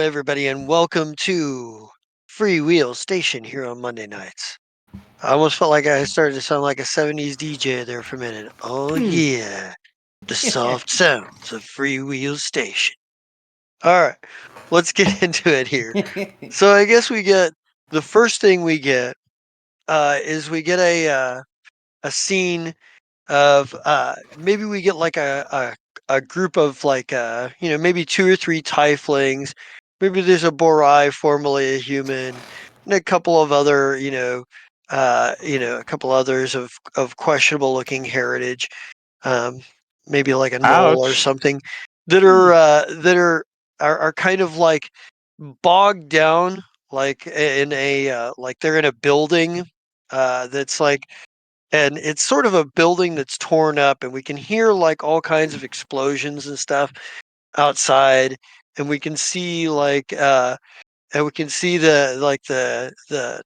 everybody, and welcome to Free Wheel Station here on Monday nights. I almost felt like I started to sound like a 70s DJ there for a minute. Oh, yeah, the soft sounds of Free Wheel Station. All right, let's get into it here. So, I guess we get the first thing we get is we get a scene of maybe we get like a group of like maybe two or three tieflings. Maybe there's a borai, formerly a human, and a couple of other a couple others of questionable looking heritage. um, Maybe like a knoll or Ouch. something that are kind of like bogged down, like in a like they're in a building that's like, and it's sort of a building that's torn up, and we can hear like all kinds of explosions and stuff outside, and we can see the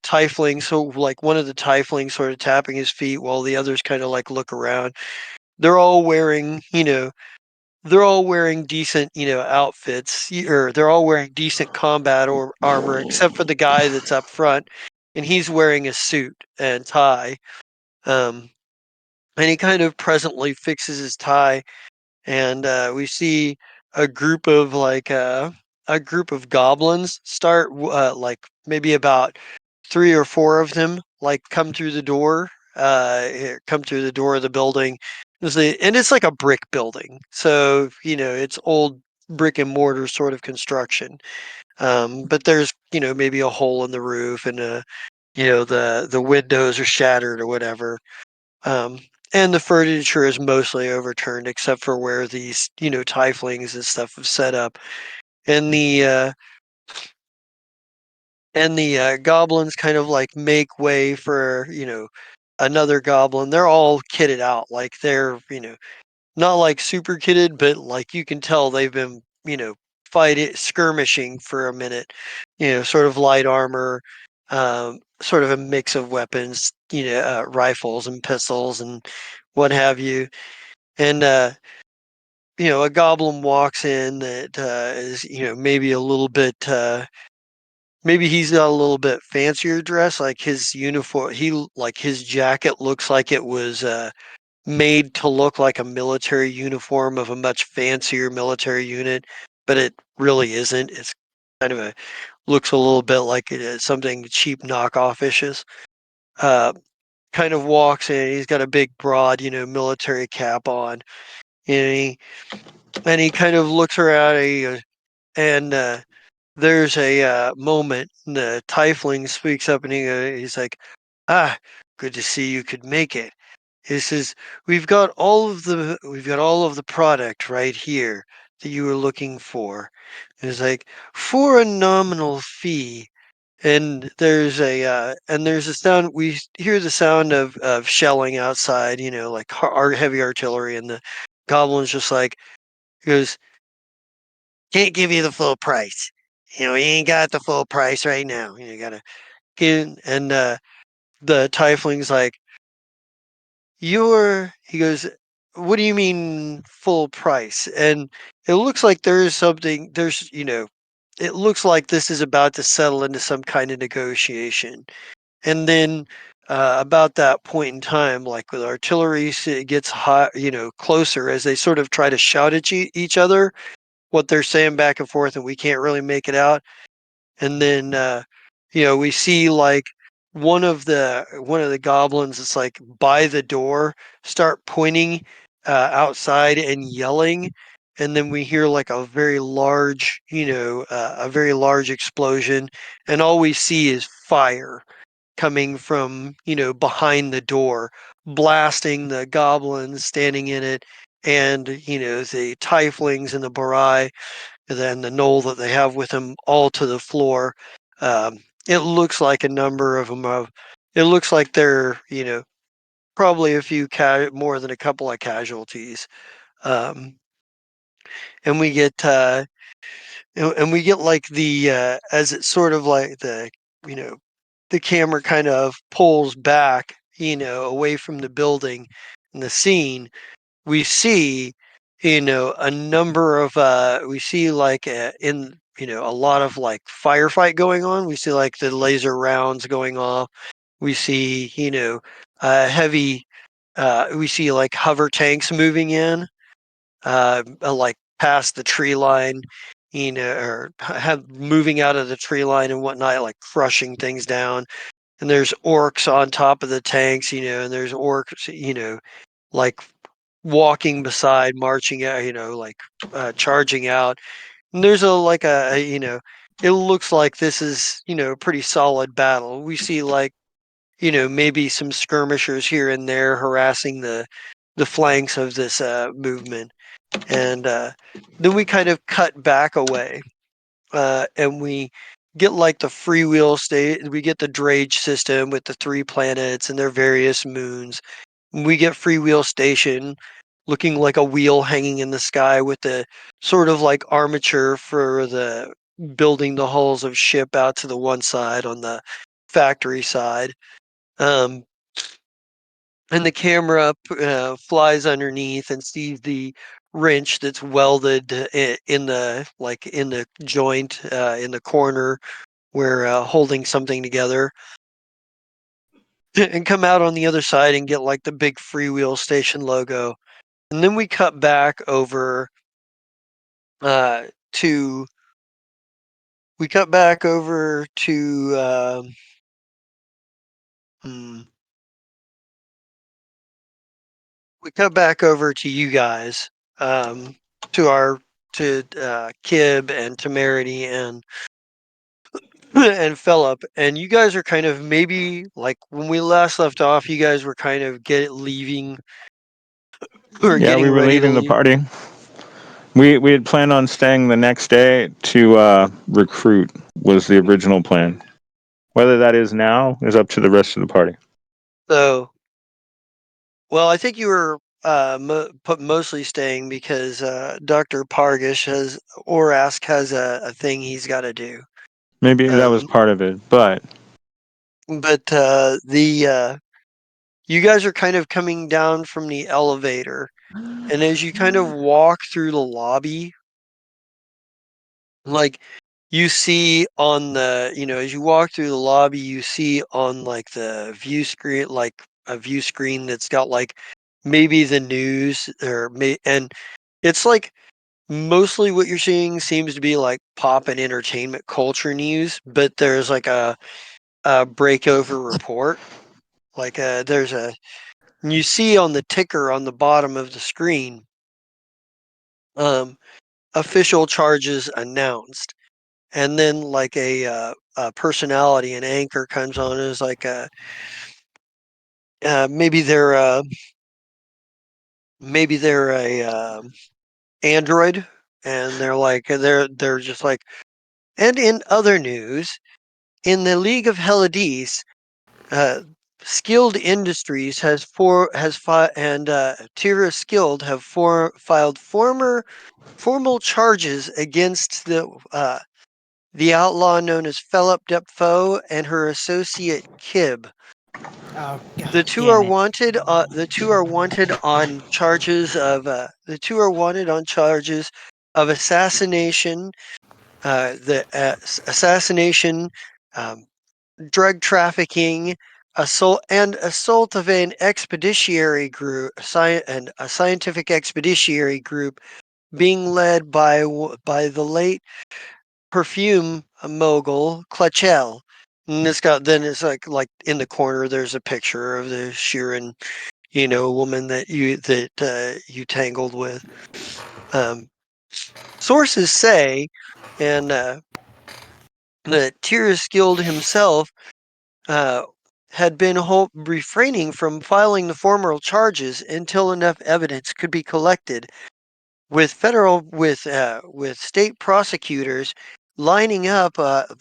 tiefling, so like one of the tieflings sort of tapping his feet while the others kind of like look around. They're all wearing, they're all wearing decent, outfits, or they're all wearing decent combat or armor, except for the guy that's up front, and he's wearing a suit and tie. Um, and he kind of presently fixes his tie, and we see a group of a group of goblins start, like maybe about three or four of them, like come through the door of the building. And it's like a brick building, so it's old brick and mortar sort of construction. But there's maybe a hole in the roof, and the windows are shattered or whatever. um, and the furniture is mostly overturned except for where these, tieflings and stuff have set up. And the goblins kind of like make way for, another goblin. They're all kitted out, like they're, not like super kitted, but like you can tell they've been, fighting, skirmishing for a minute. Sort of light armor, sort of a mix of weapons, rifles and pistols and what have you. And a goblin walks in that is, maybe a little bit. Maybe he's got a little bit fancier dress, like his uniform. Like his jacket looks like it was made to look like a military uniform of a much fancier military unit, but it really isn't. It's kind of looks a little bit like it is something cheap knockoff-ishes. Uh, Kind of walks in. He's got a big, broad, military cap on, and he kind of looks around, and there's a moment. And the tiefling speaks up, and he's like, "Ah, good to see you could make it." He says, we've got all of the product right here that you were looking for." And it's like, for a nominal fee. And there's a sound. We hear the sound of shelling outside, like our heavy artillery, and the goblin's just like, he goes, "Can't give you the full price. You ain't got the full price right now. You gotta get in." And the tiefling's like, he goes, "What do you mean full price?" And it looks like it looks like this is about to settle into some kind of negotiation. And then about that point in time, like with artillery, it gets hot, closer as they sort of try to shout at each other what they're saying back and forth, and we can't really make it out. And then we see like one of the goblins that's like by the door start pointing outside and yelling, and then we hear like a very large explosion, and all we see is fire coming from, behind the door, blasting the goblins standing in it, and the tieflings and the barai, and then the knoll that they have with them, all to the floor. It looks like a number of them have. It looks like they're, probably a few more than a couple of casualties. Um, and we get like the as it's sort of like you know the camera kind of pulls back, away from the building and the scene. We see, a number of we see like in a lot of like firefight going on. We see like the laser rounds going off. We see, heavy, we see like hover tanks moving in, like past the tree line, or have moving out of the tree line and whatnot, like crushing things down. And there's orcs on top of the tanks, and there's orcs, like walking beside, marching out, like charging out. And there's it looks like this is, a pretty solid battle. We see like, maybe some skirmishers here and there harassing the flanks of this movement. And then we kind of cut back away, and we get like the freewheel state. We get the Drage system with the 3 planets and their various moons. We get freewheel station looking like a wheel hanging in the sky with the sort of like armature for the building the hulls of ship out to the one side on the factory side. Um, and the camera flies underneath and sees the wrench that's welded in the joint in the corner where holding something together, and come out on the other side and get like the big freewheel station logo. And then we cut back over uh, to we cut back over to hmm, we cut back over to you guys, um, to our to Kib and Temerity and and Philip, and you guys are kind of maybe like when we last left off, you guys were kind of leaving or Yeah, we getting were ready to leaving the leave. party. We had planned on staying the next day to recruit was the original plan. Whether that is now is up to the rest of the party. So, well, I think you were mostly staying because Dr. Pargish has Orask has a thing he's got to do. Maybe that was Um, part of it, but but the you guys are kind of coming down from the elevator, and as you kind of walk through the lobby, like you see on the, as you walk through the lobby, you see on like the view screen, like a view screen that's got like maybe the news and it's like mostly what you're seeing seems to be like pop and entertainment culture news, but there's like a breakover report. Like you see on the ticker on the bottom of the screen, um, official charges announced. And then like a personality, an anchor comes on and is like, maybe they're a android, and they're just like, and in other news, in the League of Helidis, uh, Skilled Industries and Tira Skilled have filed formal charges against the outlaw known as Philip Depfoe and her associate Kib. Oh, The god two damn are it. wanted. The two are wanted on charges of assassination. Assassination, um, drug trafficking, assault of an expeditionary group, and a scientific expeditionary group being led by the late perfume mogul Clutchell. And it's like in the corner there's a picture of the Sheeran, woman that you tangled with. Um, Sources say, and that Tyrus Guild himself uh, had been refraining from filing the formal charges until enough evidence could be collected with state prosecutors lining up. The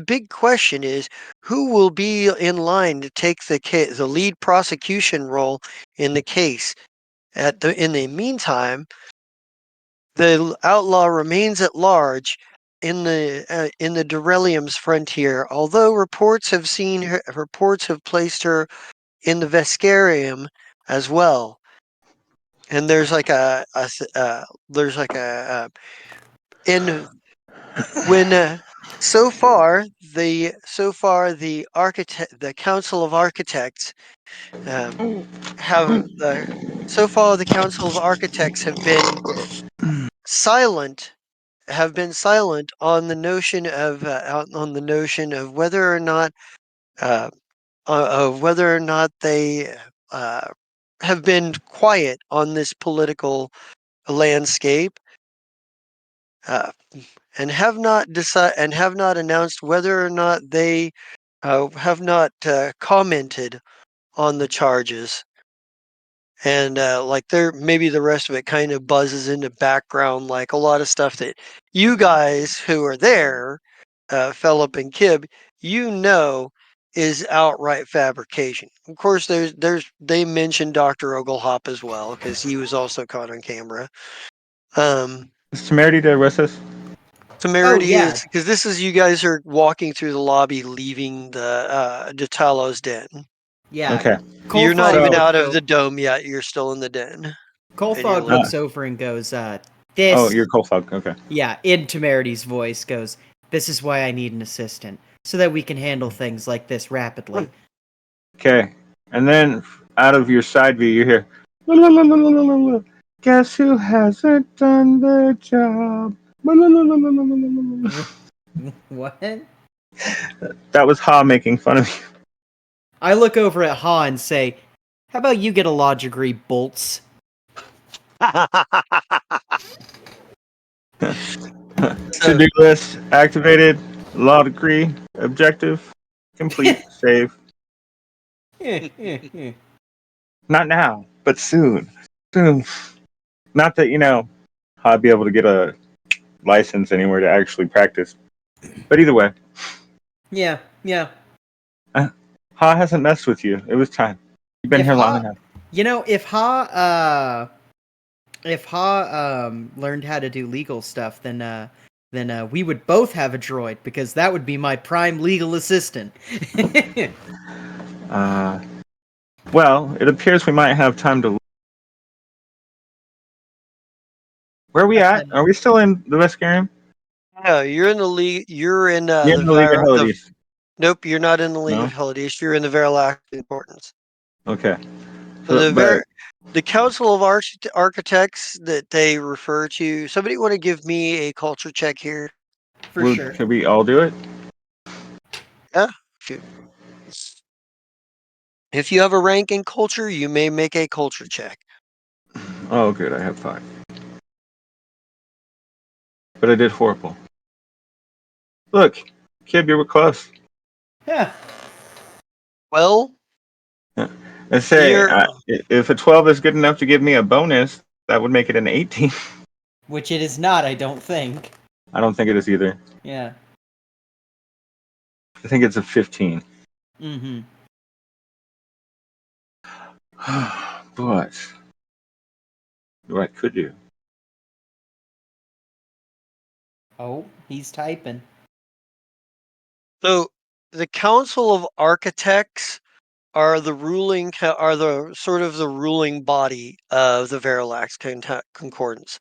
big question is who will be in line to take the lead prosecution role in the case. In the meantime, the outlaw remains at large in the Durelium's frontier, although reports have placed her in the Vescarium as well. and there's like there's like a in when so far the Council of Architects um, have so far the Council of Architects silent have been silent on the notion of whether or not uh, of whether or not they uh, have been quiet on this political landscape, uh, and have not announced whether or not they have not commented on the charges. And like there, maybe the rest of it kind of buzzes into background, like a lot of stuff that you guys who are there, Philip and Kib, you know, is outright fabrication. Of course, they mentioned Dr. Oglehop as well because he was also caught on camera. Um, Is Temerity there with us? Oh Temerity is yeah, because this is you guys are walking through the lobby, leaving the Detallo's den. yeah. Okay. You're not Coldfog even So, looks out of over. the dome yet. You're still in the den, and you're Coldfog uh, looks looking. over and goes, oh, "This." you're Colfog. Okay. Yeah, in Temerity's voice goes, "This is why I need an assistant, so that we can handle things like this rapidly." Okay. And then out of your side view, you hear, "La, la, la, la, la, la, la, la. Guess who hasn't done their job? La, la, la, la, la, la, la, la, la." What? That was Ha making fun of I look over at Ha and say, "How about you get a law degree, Bolts?" you. To So do list activated. Law decree. Objective complete. Save. Not now, but soon. Soon. Not that, I'd be able to get a license anywhere to actually practice. But either way, Yeah, yeah. uh, Ha hasn't messed with you. It was time. You've been If here long Ha, enough. if Ha learned how to do legal stuff, then we would both have a droid because that would be my prime legal assistant. Uh, well, it appears we might have time to. Where are we at? Are we still in the Vescarium? no, you're in the league. You're in Near the League of the. Helides. Nope, you're not in the League of No? Helidis. You're in the Veralac Importance. Okay. So, The but ver the Council of Architects that they refer to. Somebody want to give me a culture check here? For sure. can we all do it? Yeah. If you, if you have a rank in culture, you may make a culture check. Oh, good. I have 5. But I did horrible. Look, Kib, you were close. Yeah. Well, Yeah. I say, you're if a 12 is good enough to give me a bonus, that would make it an 18. Which it is not, I don't think. I don't think it is either. Yeah. I think it's a 15. Mm-hmm. But what I could do. Oh, he's typing. so the Council of Architects are the sort of the ruling body of the Veralax Concordance.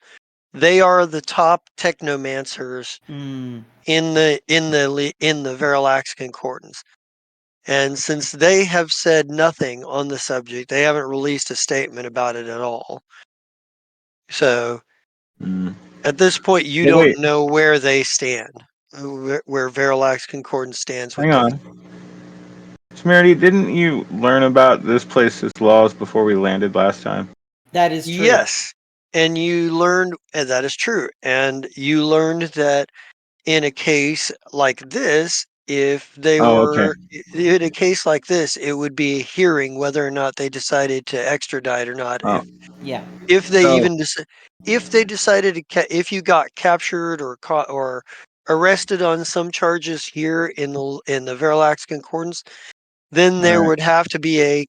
They are the top technomancers Hmm. in the Veralax Concordance. And since they have said nothing on the subject, they haven't released a statement about it at all. So Mm. at this point, you But don't wait, know where they stand, where Veralax Concordance stands with hang them. on. Temerity, didn't you learn about this place's laws before we landed last time? That is true. Yes. And you learned, and that is true. And you learned that in a case like this, if they Oh, okay. were in a case like this, it would be a hearing whether or not they decided to extradite or not. Oh, Yeah. If they so, even if they decided to if you got captured or caught or arrested on some charges here in the Veralax Concordance, then there alright. would have to be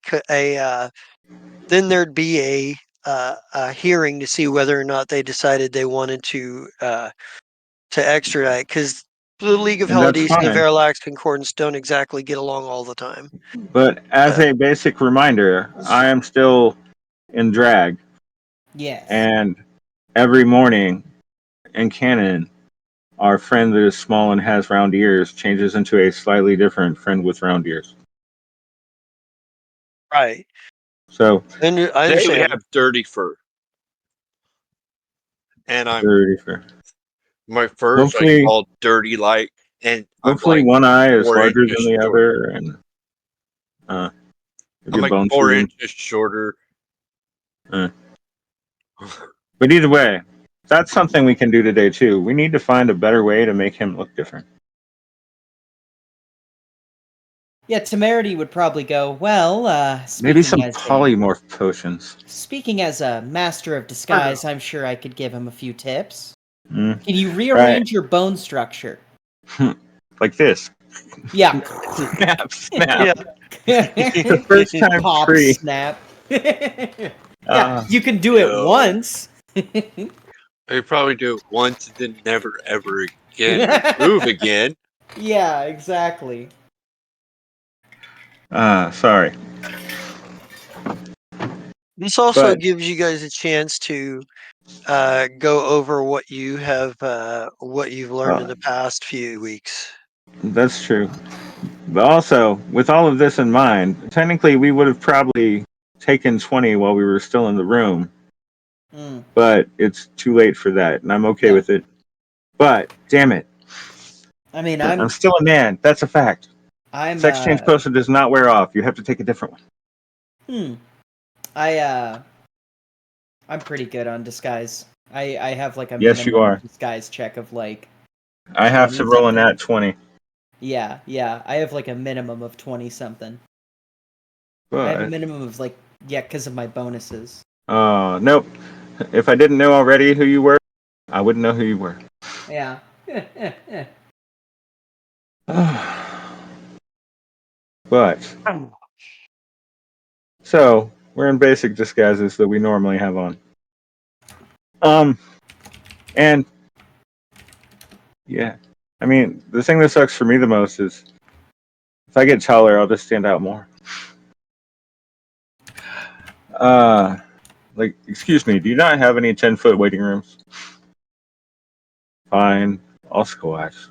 then there'd be a hearing to see whether or not they decided they wanted to extradite because the League of And that's Helidis and the fine. Veralax Concordance don't exactly get along all the time. But as Uh, a basic reminder, I am still in drag. Yes. And every morning in canon, our friend that is small and has round ears changes into a slightly different friend with round ears. Right. So And I Today we understand. have dirty fur, and dirty for my fur's like hopefully all dirty, like, and I'm hopefully like one eye is 4 larger than inches the short. other, and a I'm good like bone 4 shooting. inches shorter. Uh, but either way, that's something we can do today too. We need to find a better way to make him look different. Yeah, Temerity would probably go, well, Maybe some polymorph potions. speaking as a master of disguise, I'm sure I could give him a few tips. Mm, Can you right. rearrange your bone structure? Like this. Yeah. Snap, snap. Yeah. The first time Pop, tree. snap. Yeah, Uh, you can do it No. once. I probably do it once and then never ever again remove again. Yeah, exactly. sorry. This also But gives you guys a chance to go over what you've learned in uh, the past few weeks. that's true. But also, with all of this in mind, technically we would have probably taken 20 while we were still in the room, Mm, but it's too late for that, and I'm okay yeah. with it. But, damn it, I mean, I'm still a man. That's a fact. I'm, Sex change potion does not wear off. You have to take a different one. hmm. I, I'm pretty good on disguise. I have like a Yes, you minimum are. disguise check of like I have 20 to roll a something. nat 20. Yeah, yeah. I have like a minimum of 20 something. I have a But, minimum of like, yeah, because of my bonuses. nope. If I didn't know already who you were, I wouldn't know who you were. Yeah. But, so, we're in basic disguises that we normally have on. And yeah, I mean, the thing that sucks for me the most is if I get taller, I'll just stand out more. Like, excuse me, do you not have any 10-foot waiting rooms? Fine, I'll squash.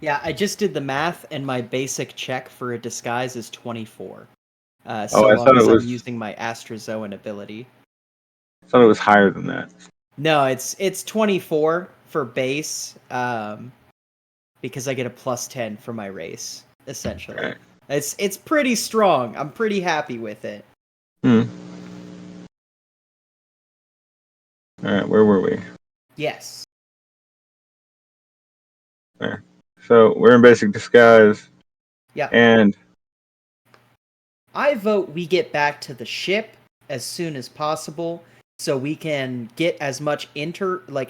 Yeah, I just did the math, and my basic check for a disguise is 24. Oh, So I long thought it as I'm was using my Astrozoan ability. higher than that. No, it's 24 for base, because I get a plus 10 for my race, essentially. Right. It's pretty strong. I'm pretty happy with it. Hmm. All right, where were we? Yes. There. So we're in basic disguise, Yeah. and I vote we get back to the ship as soon as possible so we can get as much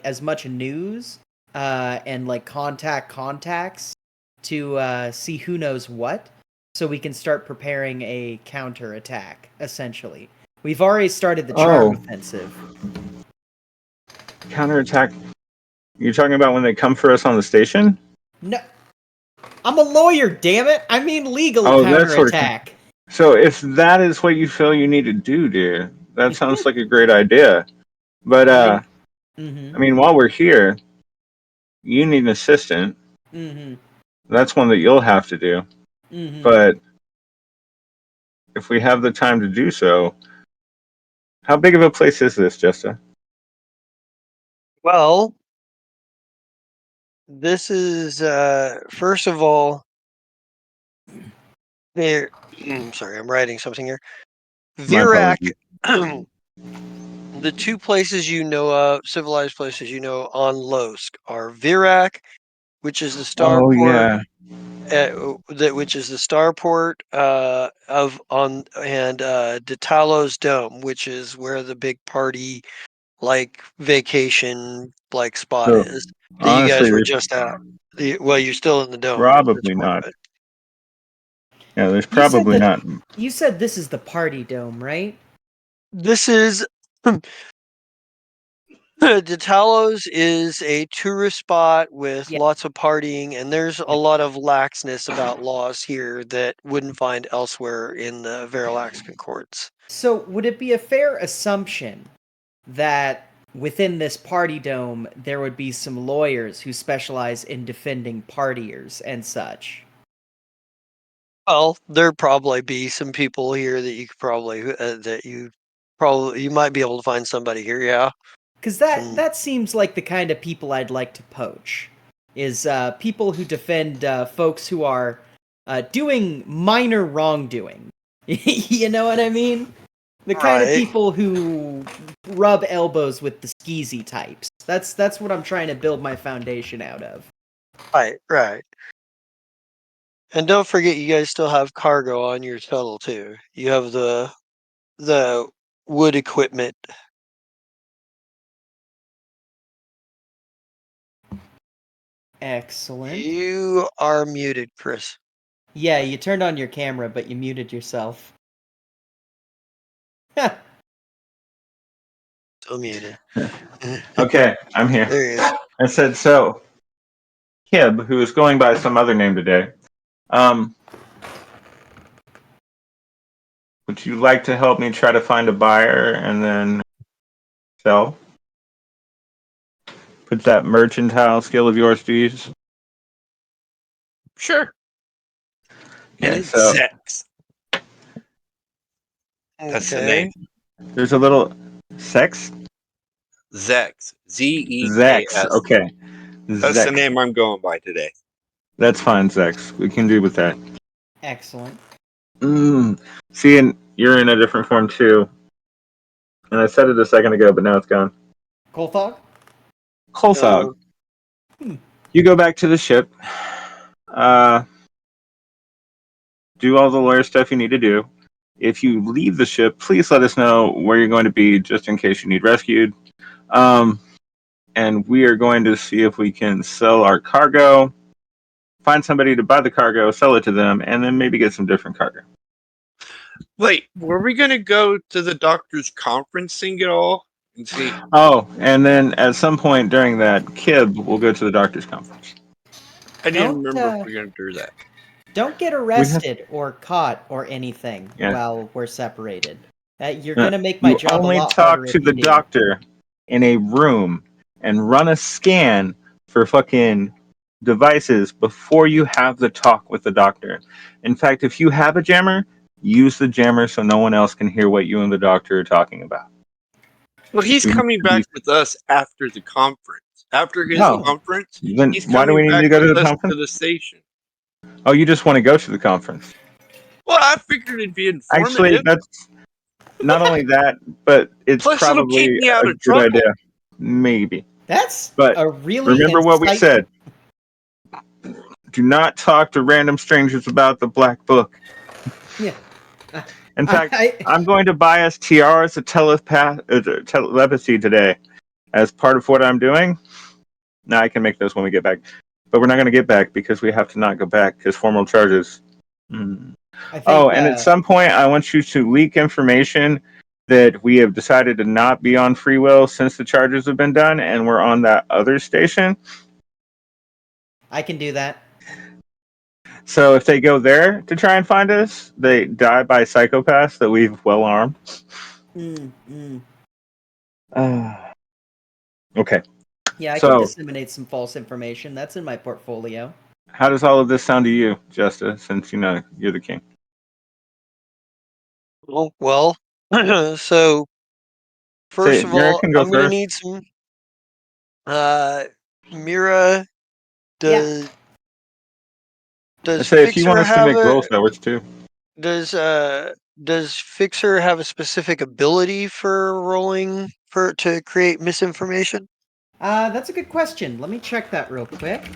as much news and like contacts to see who knows what, so we can start preparing a counter attack. Essentially, we've already started the charm offensive. counterattack. You're talking about when they come for us on the station? No, I'm a lawyer. Damn it! I mean legal Oh, that sort of. counterattack. So if that is what you feel you need to do, dear, that sounds like a great idea. But Mm-hmm. I mean, while we're here, you need an assistant. Mm-hmm. That's one that you'll have to do. Mm-hmm. But if we have the time to do so, how big of a place is this, Jessa? Well, this is first of all, there. Sorry, I'm writing something here. My Virac, apologies. the two places you know of, civilized places you know on Losk, are Virac, which is the Oh starport, yeah. which is the starport of on and Detalos Dome, which is where the big party like vacation like spot So is that you honestly, guys were there's just at. Well, you're still in the dome at this probably point, not. but Yeah, there's You said probably that not. you said this is the party dome, right? this is Detalos is a tourist spot with Yeah. lots of partying, and there's a lot of laxness about laws here that wouldn't find elsewhere in the Verilax Concords. So would it be a fair assumption that within this party dome there would be some lawyers who specialize in defending partiers and such. Well, there'd probably be some people here that you could probably you might be able to find somebody here. Yeah. Because Some that seems like the kind of people I'd like to poach. Is people who defend folks who are doing minor wrongdoing. You know what I mean? The kind of Right. people who rub elbows with the skeezy types. That's what I'm trying to build my foundation out of. Right. And don't forget, you guys still have cargo on your shuttle too. You have the wood equipment. Excellent. You are muted, Chris. Yeah, you turned on your camera, but you muted yourself. Still muted. Okay, I'm here. There he is. I said, so, Kib, who is going by some other name today, would you like to help me try to find a buyer and then sell? Put that mercantile skill of yours to use. Sure. And Okay, it's so Zex. That's the name. there's a little sex. Zex. Zex. Zex. Okay. That's the Zex. name I'm going by today. That's fine, Zex. We can do with that. Excellent. See, and you're in a different form too. And I said it a second ago, but now it's gone. Kolthog? Kolthog. Hmm. You go back to the ship. Do all the lawyer stuff you need to do. If you leave the ship, please let us know where you're going to be, just in case you need rescued. And we are going to see if we can sell our cargo, find somebody to buy the cargo, sell it to them, and then maybe get some different cargo. Wait, were we going to go to the doctor's conference thing at all and see? Oh, and then at some point during that, Kib will go to the doctor's conference. I didn't Don't, remember if we were going to do that. Don't get arrested or caught or anything while we're separated. You're gonna make my You job a only lot talk harder to if the you do. doctor in a room and run a scan for fucking devices before you have the talk with the doctor. In fact, if you have a jammer, use the jammer so no one else can hear what you and the doctor are talking about. Well, he's We need coming to be- back with us after the conference. After his No. conference, Then he's why do we coming need back to go to with the us conference? to the station. Oh, you just want to go to the conference. Well, I figured it'd be Actually, informative. that's not only that, but it's Plus, it'll keep probably me out a of good trouble. idea. Maybe. That's But a really remember what we insightful- said. Do not talk to random strangers about the Black Book. Yeah. In fact, I'm going to buy us tiaras of telepathy today as part of what I'm doing. Now I can make those when we get back. But we're not going to get back because we have to not go back because formal charges. And at some point, I want you to leak information that we have decided to not be on free will since the charges have been done and we're on that other station. I can do that. So if they go there to try and find us, they die by psychopaths that we've well armed. Okay. Yeah, I So- can disseminate some false information. That's in my portfolio. How does all of this sound to you, Justa, since you know you're the king? Well, so first of Mira all, can go I'm gonna first. need some. Mira, Yeah. does I say if you want Fixer us to have make a rolls, that works too. does Fixer have a specific ability for rolling to create misinformation? That's a good question. Let me check that real quick.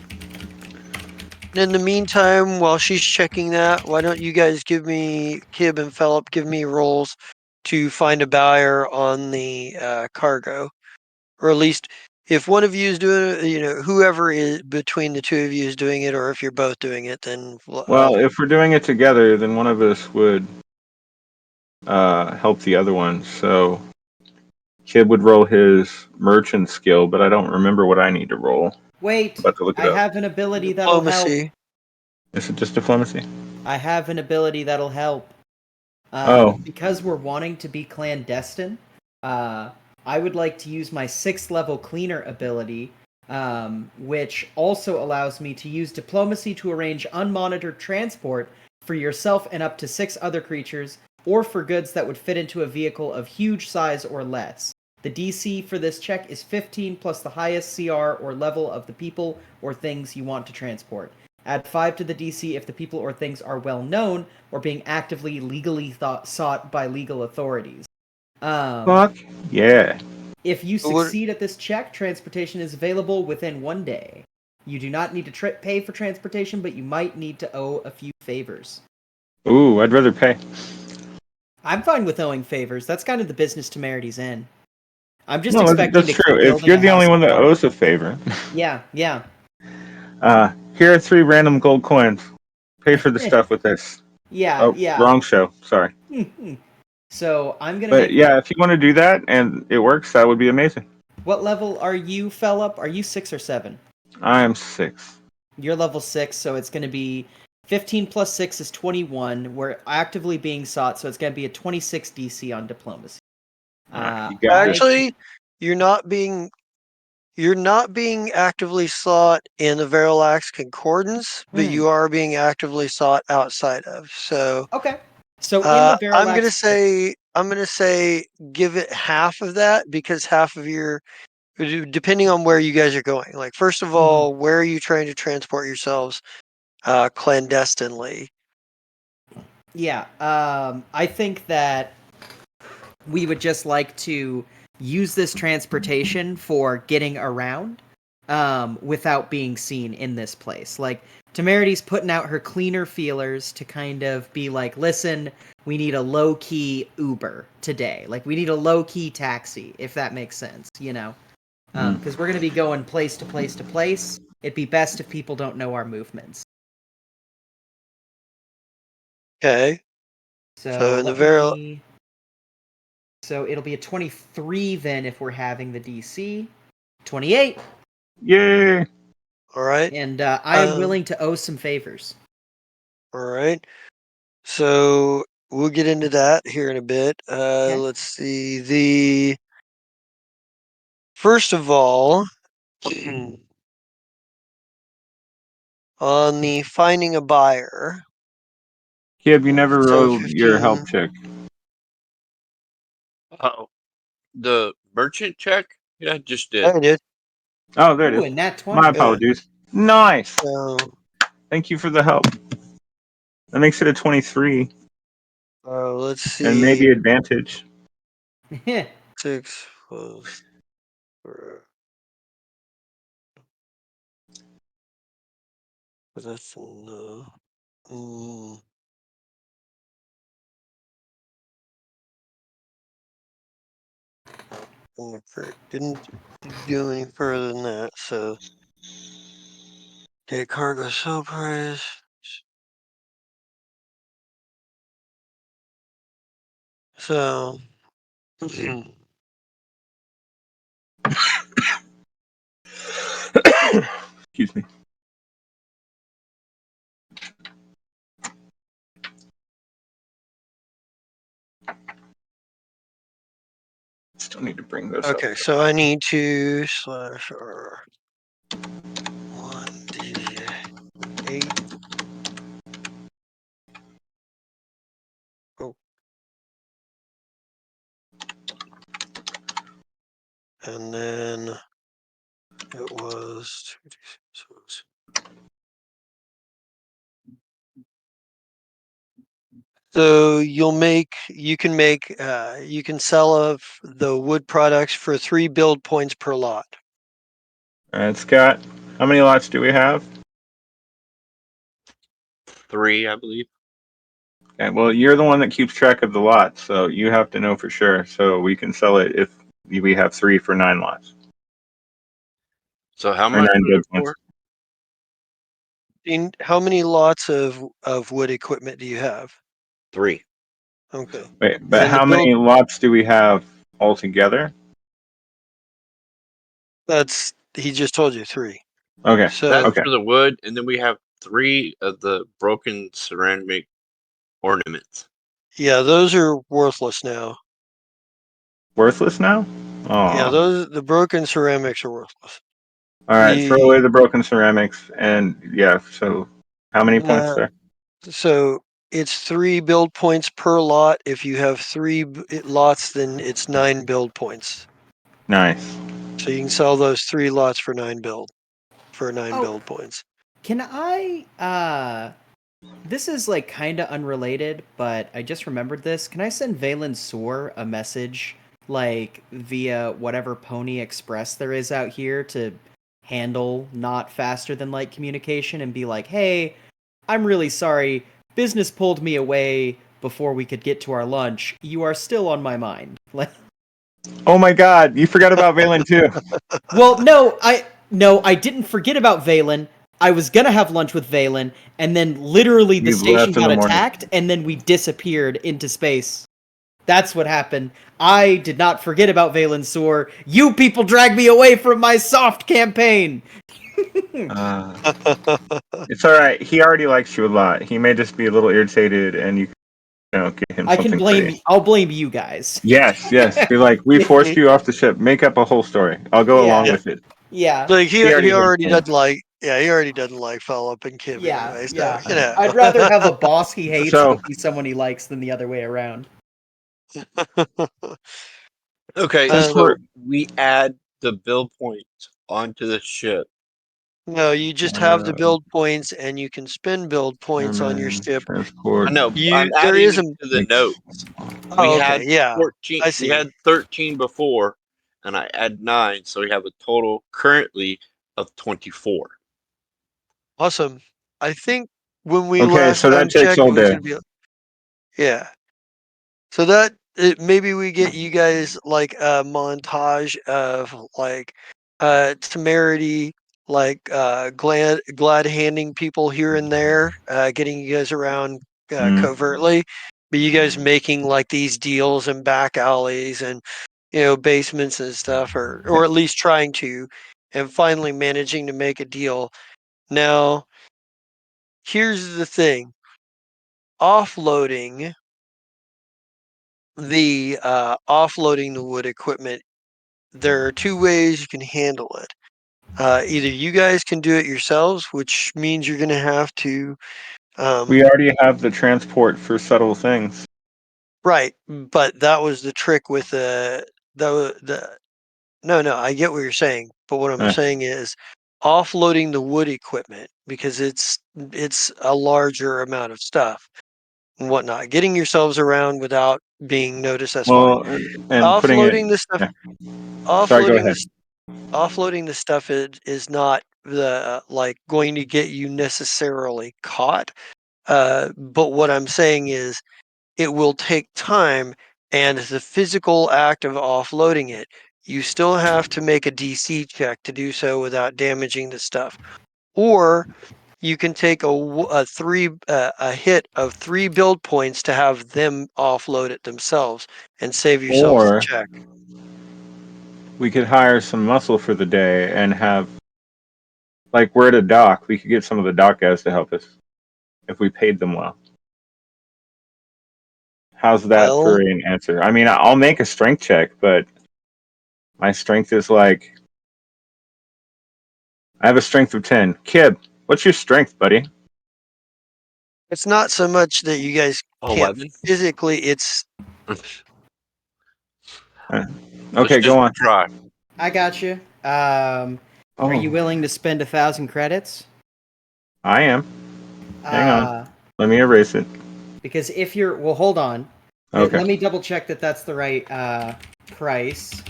In the meantime, while she's checking that, why don't you guys give me, Kib and Philip, give me rolls to find a buyer on the cargo, or at least if one of you is doing it, whoever is between the two of you is doing it, or if you're both doing it, then Well, if we're doing it together, then one of us would help the other one. So Kib would roll his merchant skill, but I don't remember what I need to roll. Wait, About to look it I up. have an ability that'll help. diplomacy. Is it just diplomacy? I have an ability that'll help. Oh. Because we're wanting to be clandestine, I would like to use my 6th level cleaner ability, which also allows me to use diplomacy to arrange unmonitored transport for yourself and up to 6 other creatures, or for goods that would fit into a vehicle of huge size or less. The DC for this check is 15 plus the highest CR or level of the people or things you want to transport. Add 5 to the DC if the people or things are well known or being actively legally sought by legal authorities. Fuck yeah. If you What? succeed at this check, transportation is available within 1 day. You do not need to pay for transportation, but you might need to owe a few favors. Ooh, I'd rather pay. I'm fine with owing favors. That's kind of the business Temerity's in. I'm just No, expecting that's to true. keep If building you're a the house only one of that cards. owes a favor, Yeah, yeah. here are 3 random gold coins. Pay for the stuff with this. Yeah, Oh, yeah. wrong show. Sorry. So I'm gonna But make. yeah, if you want to do that and it works, that would be amazing. What level are you, Fellup? Are you 6 or 7? I am 6. You're level 6, so it's gonna be 15 plus 6 is 21. We're actively being sought, so it's gonna be a 26 DC on diplomacy. You got this. Actually, you're not being actively sought in the Verilax Concordance, but you are being actively sought outside of. So Okay. So in the I'm gonna Verilax, say give it half of that, because half of your, depending on where you guys are going. Like, first of all, where are you trying to transport yourselves clandestinely? yeah, I think that we would just like to use this transportation for getting around without being seen in this place. Like, Temerity's putting out her cleaner feelers to kind of be like, listen, we need a low-key Uber today. Like, we need a low-key taxi, if that makes sense, you know? Because we're going to be going place to place to place. It'd be best if people don't know our movements. Okay. So So in the let Veril, me... So it'll be a 23 then if we're having the DC. 28! Yay! all right. And I am willing to owe some favors. All right. So we'll get into that here in a bit. Okay. Let's see. First of all, on the finding a buyer. Kib, you never So rolled your 15. help check. Oh, the merchant check? Yeah, just did. I did. Oh, there it Ooh, is. and nat 20. My Yeah. apologies. Nice. So Thank you for the help. That makes it a 23 let's see. and maybe advantage. 6 plus. That's no. Didn't do any further than that. So, okay, cargo sell price. So, Excuse me. Still need to bring those up. okay, so I need to slash R 1d8. Oh. And then it was 2d6. So you can sell of the wood products for 3 build points per lot. All right, Scott, how many lots do we have? 3, I believe. Okay, well, you're the one that keeps track of the lots, so you have to know for sure. So we can sell it if we have 3 for 9 lots. So how Or much 9 was build it points. for? How many lots of wood equipment do you have? 3. Okay. Wait, but And the how build many lots do we have altogether? he just told you 3. Okay, So That's okay. for the wood, and then we have 3 of the broken ceramic ornaments. yeah, those are worthless now. Worthless now? Yeah, the broken ceramics are worthless. All right, throw away the broken ceramics, and yeah. So, how many points there? So it's 3 build points per lot. If you have 3 lots, then it's 9 build points. Nice. So you can sell those 3 lots for 9 build points. Can I this is like kind of unrelated, but I just remembered this. Can I send Valen Soar a message like via whatever Pony Express there is out here to handle not faster than light communication and be like, "Hey, I'm really sorry. Business pulled me away before we could get to our lunch. You are still on my mind." Like, oh my God, you forgot about Valen too. well, no, I didn't forget about Valen. I was gonna have lunch with Valen, and then literally the station got attacked, and then we disappeared into space. That's what happened. I did not forget about Valen Soar. You people dragged me away from my soft campaign. It's all right. He already likes you a lot. He may just be a little irritated, and you know, get him something. I'll blame you guys. Yes. Be like, we forced you off the ship. Make up a whole story. I'll go along with it. Yeah. Like he already doesn't like. Yeah, he already doesn't like Philip and Kim anyway. So, you know. I'd rather have a boss he hates than be someone he likes than the other way around. Okay, so we add the build points onto the ship. No, you just have the build points, and you can spend build points on your ship. Transport. I know. I'm adding them to the notes. Oh, okay, yeah. 14. I see. We had 13 before, and I add 9, so we have a total currently of 24. Awesome. I think when we last so time that takes checked, all it was day. gonna be. Yeah. So maybe we get you guys like a montage of like temerity, like glad handing people here and there, getting you guys around covertly, but you guys making like these deals in back alleys and basements and stuff, or at least trying to, and finally managing to make a deal. Now, here's the thing: offloading offloading the wood equipment, there are 2 ways you can handle it. Either you guys can do it yourselves, which means you're going to have to. We already have the transport for subtle things. Right, but that was the trick with the. No, I get what you're saying, but what I'm saying is offloading the wood equipment, because it's a larger amount of stuff and whatnot. Getting yourselves around without being noticed, that's fine. And Offloading the stuff. Yeah. Sorry, go Offloading ahead. Offloading the stuff is not the like going to get you necessarily caught. But what I'm saying is it will take time, and the physical act of offloading it, you still have to make a DC check to do so without damaging the stuff. Or you can take a hit of 3 build points to have them offload it themselves and save yourselves the check. We could hire some muscle for the day and have, like, we're at a dock. We could get some of the dock guys to help us if we paid them well. How's that for an answer? I mean, I'll make a strength check, but my strength is like, I have a strength of 10. Kib, what's your strength, buddy? It's not so much that you guys can't 11? physically, it's okay, go on. Try. I got you. Are you willing to spend 1,000 credits? I am. Hang on. Let me erase it. Because if you're... Well, hold on. Okay. Let me double check that that's the right price.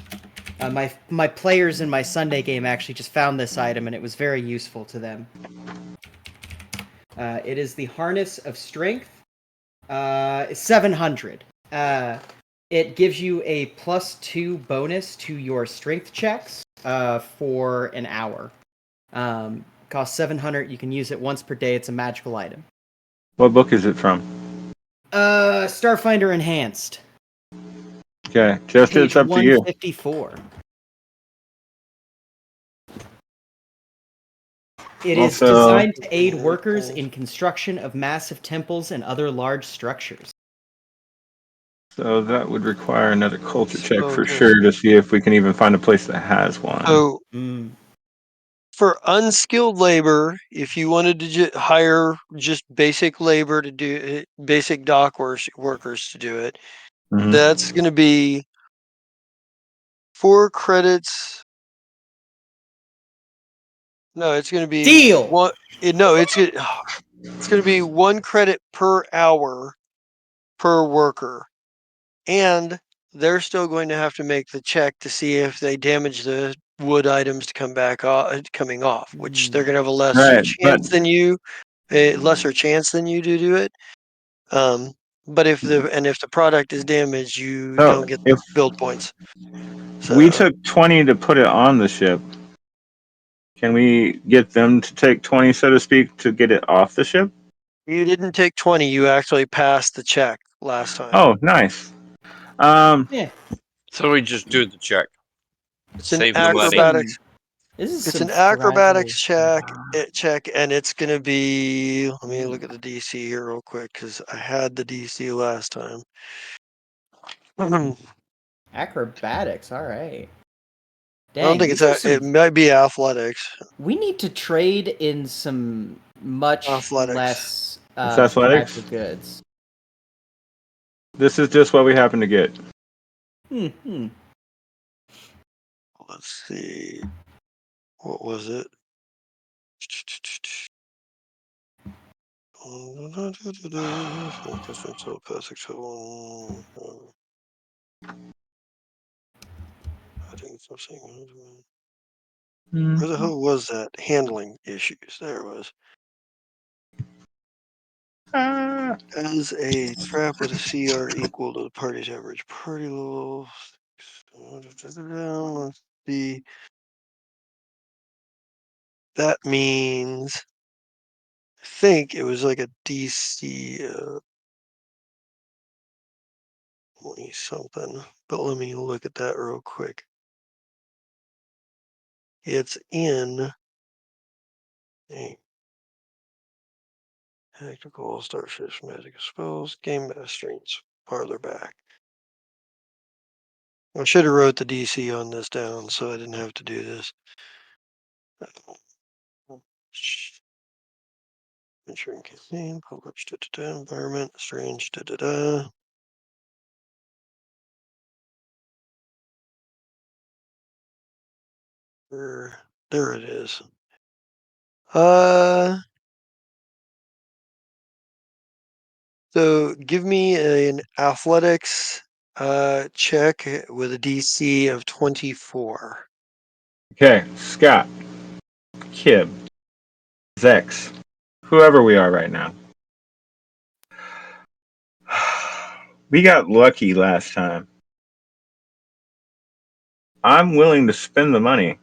My players in my Sunday game actually just found this item, and it was very useful to them. It is the Harness of Strength. 700. It gives you a +2 bonus to your strength checks for an hour. Costs 700. You can use it once per day. It's a magical item. What book is it from? Starfinder Enhanced. Okay, just it's up to you. 154. It is designed to aid workers in construction of massive temples and other large structures. So that would require another culture check for Focus. sure to see if we can even find a place that has one. So for unskilled labor, if you wanted to hire just basic labor to do it, basic dock workers to do it, that's going to be 4 credits. No, it's going to be Deal. one. No, it's going to be 1 credit per hour per worker, and they're still going to have to make the check to see if they damage the wood items to coming off, which they're going to have a lesser Right, chance than you, to do it. But if the product is damaged, you so don't get if build points. we So took 20 to put it on the ship, can we get them to take 20, so to speak, to get it off the ship? you didn't take 20. You actually passed the check last time. Oh, nice. Yeah. So we just do the check. It's an Save the money. acrobatics. This is It's some an acrobatics fragile. check, and it's gonna be. Let me look at the DC here real quick because I had the DC last time. Acrobatics. All right. I don't Dang, think these are some. it might be athletics. We need to trade in some much Athletics. less It's athletics? fragile goods. This is just what we happen to get. Hmm. Let's see. What was it? Where the hell was that? Handling issues. There it was. As a trap with a CR equal to the party's average party level. Let's see. That means I think it was like a DC 20 something. But let me look at that real quick. It's in tactical starships, magic spells, game masters farther back. I should have wrote the DC on this down so I didn't have to do this. Ensuring campaign, published, environment, strange, There it is. So give me an athletics check with a DC of 24. Okay, Scott, Kib, Zex, whoever we are right now. We got lucky last time. I'm willing to spend the money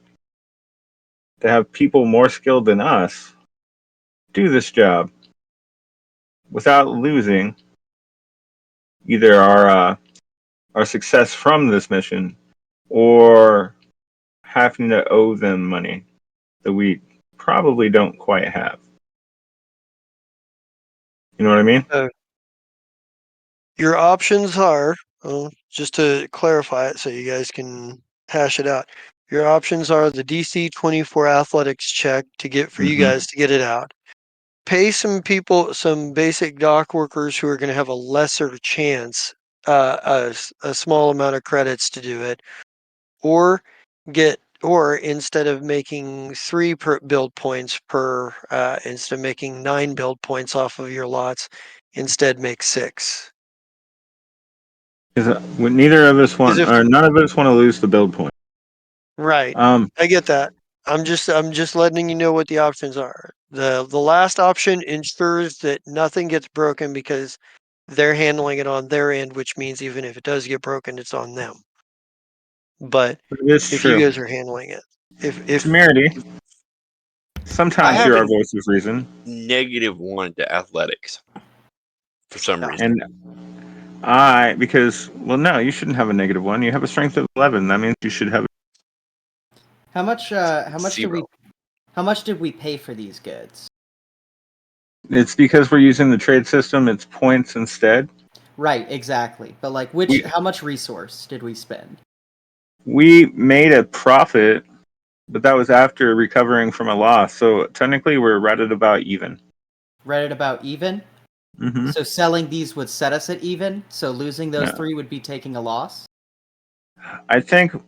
to have people more skilled than us do this job without losing either our success from this mission or having to owe them money that we probably don't quite have. You know what I mean? Your options are, just to clarify it so you guys can hash it out. Your options are the DC 24 athletics check to get for you guys to get it out. Pay some people, some basic dock workers who are going to have a lesser chance, a small amount of credits to do it, or instead of making 3 build points instead of making 9 build points off of your lots, instead make 6. Because neither of us want, or none of us want to lose the build point. Right. I get that. I'm just letting you know what the options are. The last option ensures that nothing gets broken because they're handling it on their end, which means even if it does get broken, it's on them. But it's if true. you guys are handling it, if Temerity, sometimes you're our voice of reason. -1 to athletics for some reason. And because no, you shouldn't have a -1. You have a strength of 11. That means you should have. How much did we pay for these goods? It's because we're using the trade system. It's points instead. Right, exactly. But like, how much resource did we spend? We made a profit, but that was after recovering from a loss. So technically, we're right at about even. Right at about even? Mm-hmm. So selling these would set us at even? So losing those 3 would be taking a loss? I think. All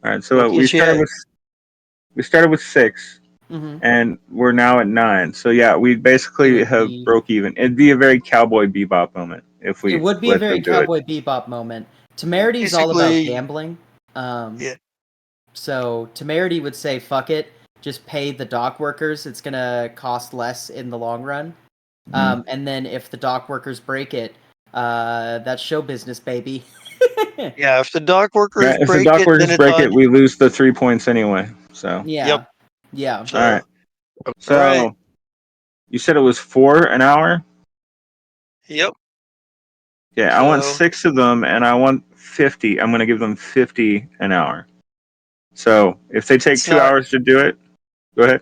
right, so we started with 6, and we're now at 9. So yeah, we basically have broke even. It'd be a very Cowboy Bebop moment if we. It would be a very Cowboy Bebop moment. Temerity's all about gambling. Yeah. So Temerity would say, "Fuck it, just pay the dock workers. It's gonna cost less in the long run." And then if the dock workers break it, that's show business, baby. Yeah, if the dock workers if the dock workers break it, we lose the 3 points anyway. So yeah, yeah. So, all right. So all right. You said it was 4 an hour. Yep. Yeah, I want 6 of them, and I want 50. I'm going to give them 50 an hour. So if they take 2 hours to do it, go ahead.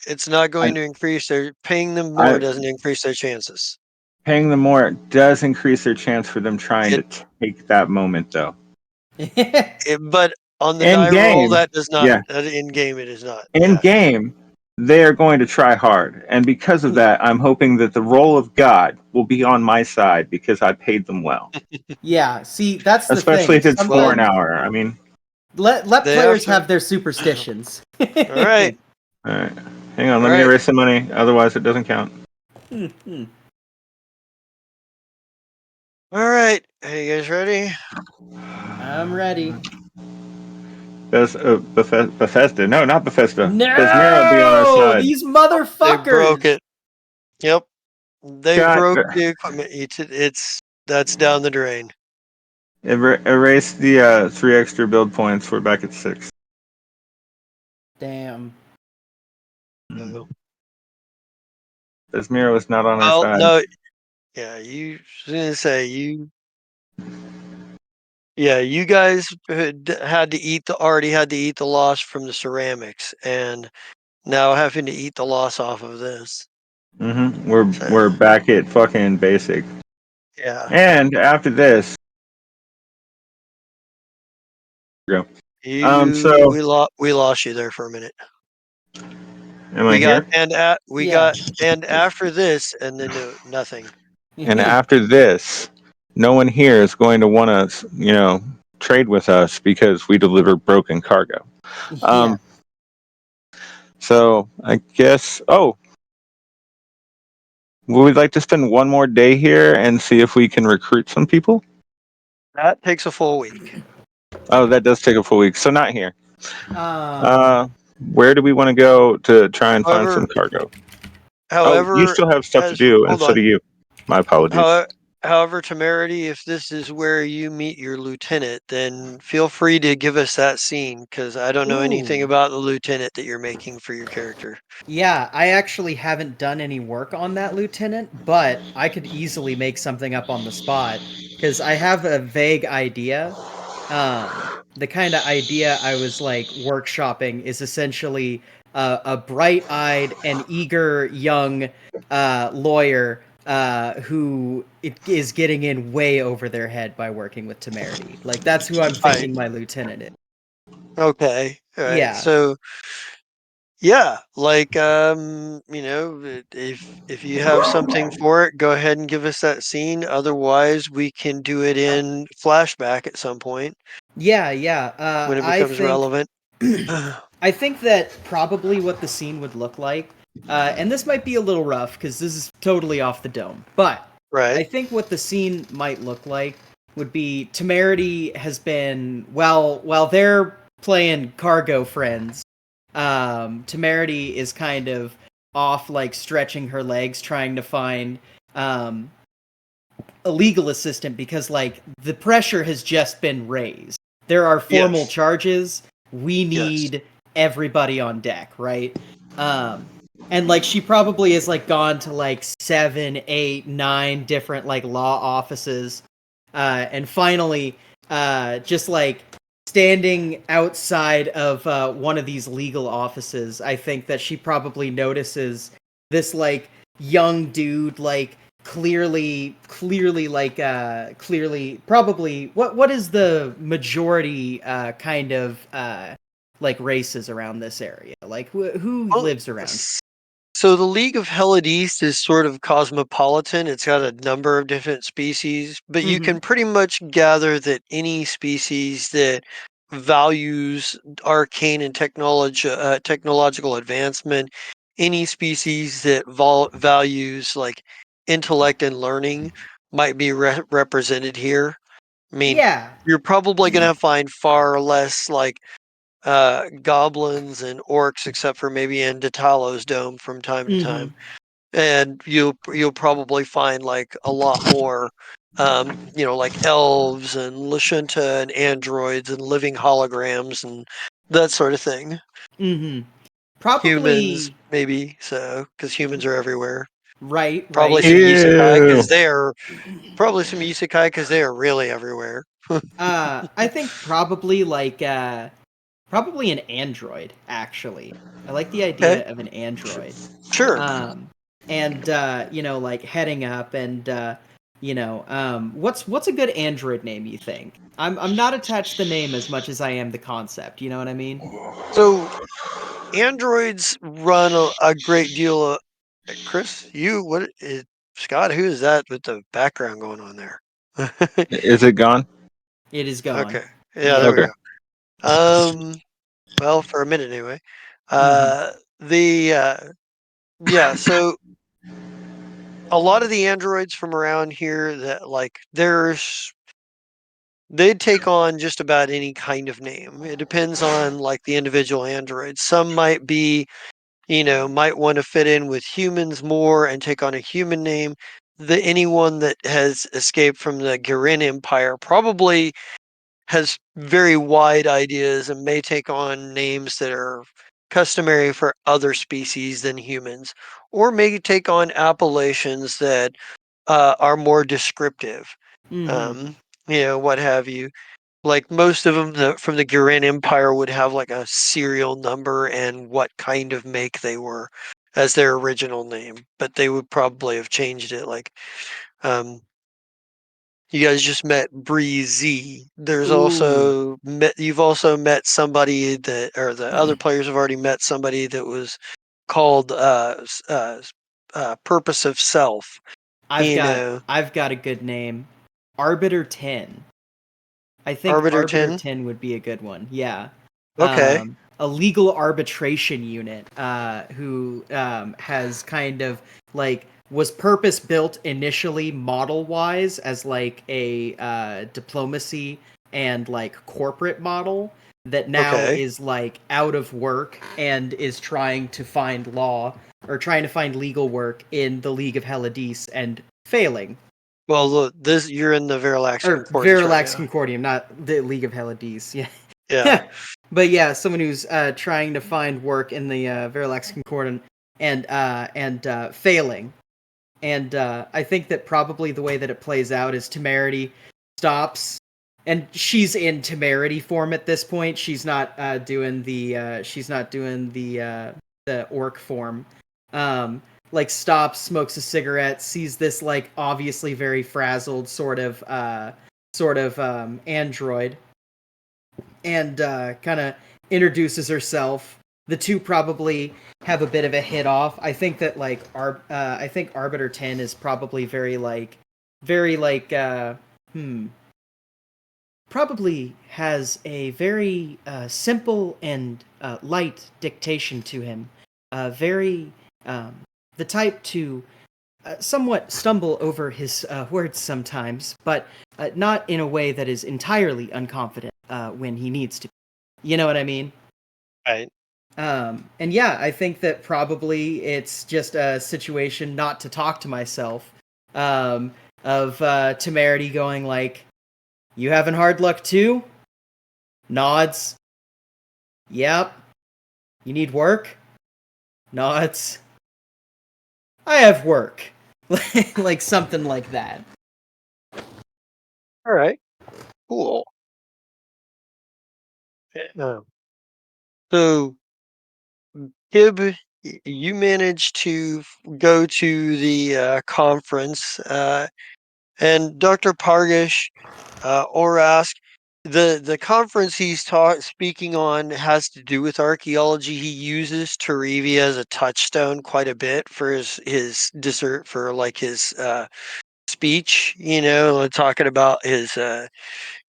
It's not going to increase paying them more doesn't increase their chances. Paying them more does increase their chance for them trying to take that moment, though. But on the die roll, that does not. Yeah. In game, it is not. In game, they are going to try hard, and because of that, I'm hoping that the roll of God will be on my side because I paid them well. Yeah, see, that's the thing. Especially if it's 4 an hour. I mean, let players have their superstitions. All right. All right. Hang on, let me erase the money. Otherwise, it doesn't count. All right. Are you guys ready? I'm ready. Bethesda. No, not Bethesda. No! Besmira be on our side. These motherfuckers! They broke it. Yep. They broke the equipment. That's down the drain. Erase the 3 extra build points. We're back at 6. Damn. Besmira was not on our side. No. Yeah, you was gonna say you. Yeah, you guys already had to eat the loss from the ceramics, and now having to eat the loss off of this. We're back at fucking basic. Yeah. And after this, go. We lost you there for a minute. Am I here? And after this, and then nothing. And after this, no one here is going to want to, trade with us because we deliver broken cargo. So I guess. Oh, would we like to spend one more day here and see if we can recruit some people? That takes a full week. Oh, that does take a full week. So not here. Where do we want to go to try and find some cargo? However, you still have stuff to do, and so do you. My apologies. However, Temerity, if this is where you meet your lieutenant, then feel free to give us that scene, because I don't know anything about the lieutenant that you're making for your character. Yeah, I actually haven't done any work on that lieutenant, but I could easily make something up on the spot, because I have a vague idea. The kind of idea I was like workshopping is essentially a bright-eyed and eager young lawyer who is getting in way over their head by working with Temerity. Like, that's who I'm thinking my lieutenant is. Okay. All right. Yeah. So, yeah, like, if you have something for it, go ahead and give us that scene. Otherwise, we can do it in flashback at some point. Yeah. When it becomes relevant. I think that probably what the scene would look like, and this might be a little rough because this is totally off the dome, but I think what the scene might look like would be Temerity has been, while they're playing cargo friends, Temerity is kind of off, like stretching her legs, trying to find a legal assistant because, like, the pressure has just been raised. There are formal charges. We need everybody on deck, right? And like she probably has like gone to like 7, 8, 9 different like law offices, and finally, just like standing outside of one of these legal offices, I think that she probably notices this like young dude like clearly probably what is the majority kind of like races around this area? Like who Well, lives around? so the League of Helad East is sort of cosmopolitan. It's got a number of different species, but you can pretty much gather that any species that values arcane and technological advancement, any species that values like intellect and learning might be represented here. I mean, Yeah. you're probably going to find far less like goblins and orcs, except for maybe in Datalo's dome from time to time. And you'll probably find like a lot more, like elves and Lashunta and androids and living holograms and that sort of thing. Humans, Probably maybe so, because humans are everywhere. right. Probably some isekai Ew. because they are probably some isekai because they are really everywhere. I think probably probably an android, actually. I like the Okay, idea of an android. sure. And like heading up and what's a good android name, you think? I'm not attached to the name as much as I am the concept, you know what I mean? So androids run a great deal of. Chris, Scott? Who is that with the background going on there? Is it gone? It is gone. Okay, yeah, there Yep. we Okay. go. Well, for a minute anyway. Mhm. The Yeah, so a lot of the androids from around here that like they'd take on just about any kind of name. It depends on like the individual android. Some might be, might want to fit in with humans more and take on a human name. Anyone that has escaped from the Garen Empire probably has very wide ideas and may take on names that are customary for other species than humans, or may take on appellations that are more descriptive. Mhm. Um, what have you. Like most of them from the Garen Empire would have like a serial number and what kind of make they were as their original name, but they would probably have changed it. Like, um, you guys just met Breezy. Ooh. You've also met somebody or the other players have already met somebody that was called Purpose of Self. I've You got know, I've got a good name. Arbiter 10. I think Arbiter Arbiter 10. 10 would be a good one. Yeah. Okay, A legal arbitration unit who has kind of like was purpose built initially model wise as like a diplomacy and like corporate model that now okay. is like out of work and is trying to find trying to find legal work in the League of Helladis and failing. Well, look, you're in the Veralax Or Concordance right Verilax now. Concordium, not the League of Helladis. Yeah. Yeah. But yeah, someone who's trying to find work in the Verilax Concordant and failing. And I think that probably the way that it plays out is Temerity stops, and she's in Temerity form at this point. She's not doing the orc form. Like stops, smokes a cigarette, sees this like obviously very frazzled sort of android, and kind of introduces herself. The two probably have a bit of a hit off. I think that I think Arbiter 10 is probably very like probably has a very simple and light dictation to him. Very the type to somewhat stumble over his words sometimes, but not in a way that is entirely unconfident when he needs to. You know what I mean? Right. And yeah, I think that probably it's just a situation not to talk to myself of Temerity going like, "You having hard luck too?" Nods. Yep. You need work? Nods. I have work. Like something like that. All right. Cool. Yeah. So, Gib, you managed to go to the conference, and Dr. Pargish or ask the conference speaking on has to do with archaeology. He uses Torivia as a touchstone quite a bit for his dessert for like his speech, talking about his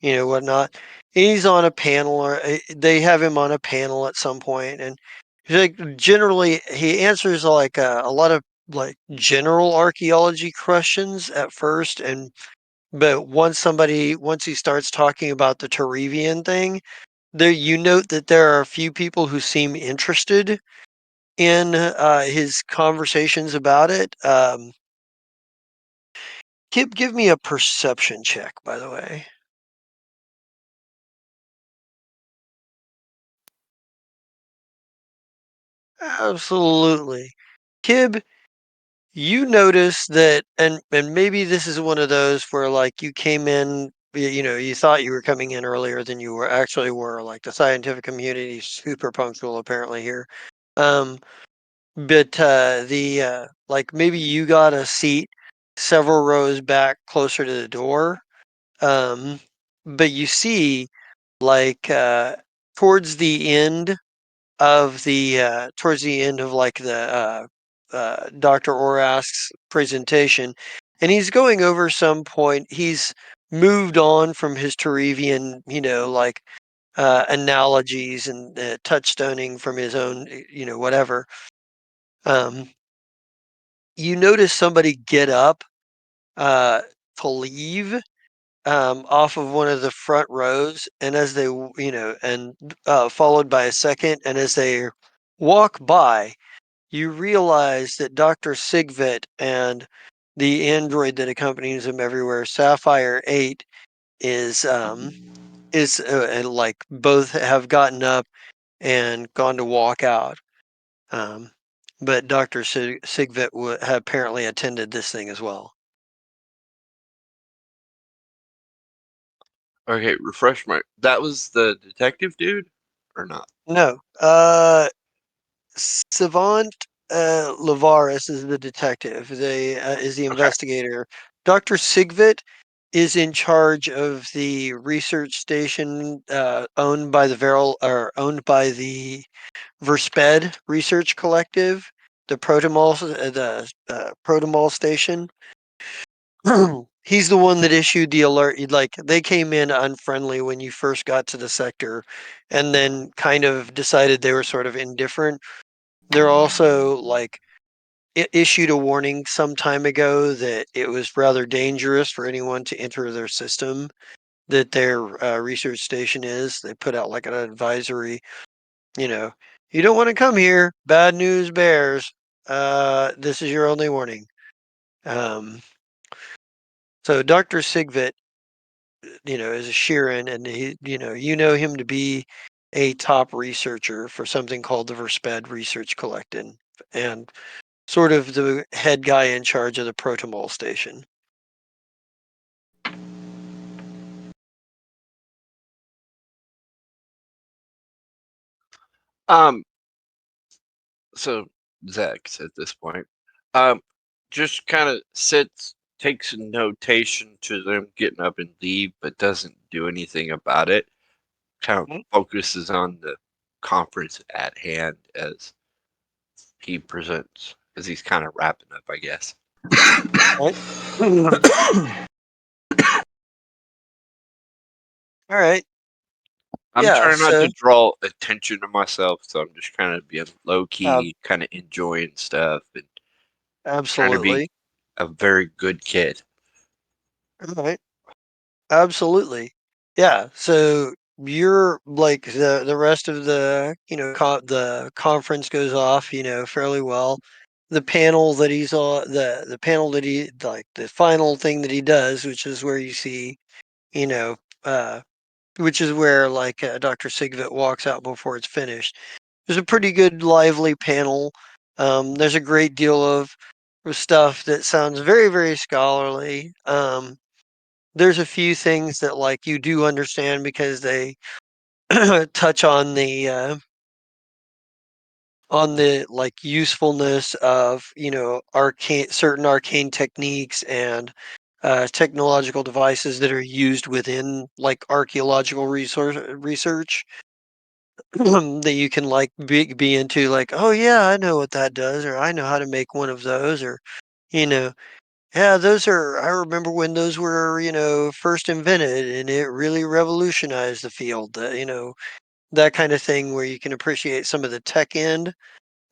whatnot. He's on a panel, or they have him on a panel at some point, and he's like generally he answers like a lot of like general archaeology questions at first, and but once he starts talking about the Turivian thing, there you note that there are a few people who seem interested in his conversations about it. Give me a perception check, by the way. Absolutely. Kib, you notice that, and maybe this is one of those where like you came in, you thought you were coming in earlier than you were. Like the scientific community is super punctual apparently here. Um, but the like maybe you got a seat several rows back closer to the door. Um, but you see like towards the end towards the end of like the Dr. Orask's presentation, and he's going over some point. He's moved on from his Turivian, like analogies and touchstoning from his own, whatever. Um, you notice somebody get up uh, to leave off of one of the front rows, and as they, and followed by a second, and as they walk by, you realize that Dr. Sigvet and the android that accompanies him everywhere, Sapphire 8, and like both have gotten up and gone to walk out. Um, but Dr. Sigvet had apparently attended this thing as well. Okay, refresh my. That was the detective dude, or not? No, Savant Lavaris is the detective. Is the Okay. investigator. Dr. Sigvet is in charge of the research station owned by the Versped Research Collective, the Protomol station. He's the one that issued the alert. Like they came in unfriendly when you first got to the sector, and then kind of decided they were sort of indifferent. They're also like issued a warning some time ago that it was rather dangerous for anyone to enter their system that their research station is. They put out like an advisory, you know, you don't want to come here. Bad news bears. This is your only warning. Um, so Dr. Sigvet, is a Sheeran, and you know him to be a top researcher for something called the Versped Research Collective, and sort of the head guy in charge of the Protomol station. Um. So Zex at this point, um, just kind of sits, takes a notation to them getting up and leave, but doesn't do anything about it. Kind of Mhm. focuses on the conference at hand as he presents, as he's kind of wrapping up, I guess. Right? All right. I'm Yeah. trying not to So draw attention to myself, so I'm just kind of being low uh, key, kind of enjoying stuff and trying to be absolutely. a very good kid. All right. Absolutely. Yeah. So you're like the rest of the the conference goes off fairly well. The panel that he's on the panel that he like the final thing that he does, which is where you see you know uh which is where like Dr. Sigvet walks out before it's finished. There's a pretty good lively panel. There's a great deal of stuff that sounds very very scholarly. There's a few things that like you do understand because they touch on the like usefulness of certain arcane techniques and technological devices that are used within like archaeological research that you can like be into, like, oh yeah, I know what that does, or I know how to make one of those, or you know yeah, those are, I remember when those were first invented and it really revolutionized the field, that kind of thing, where you can appreciate some of the tech end.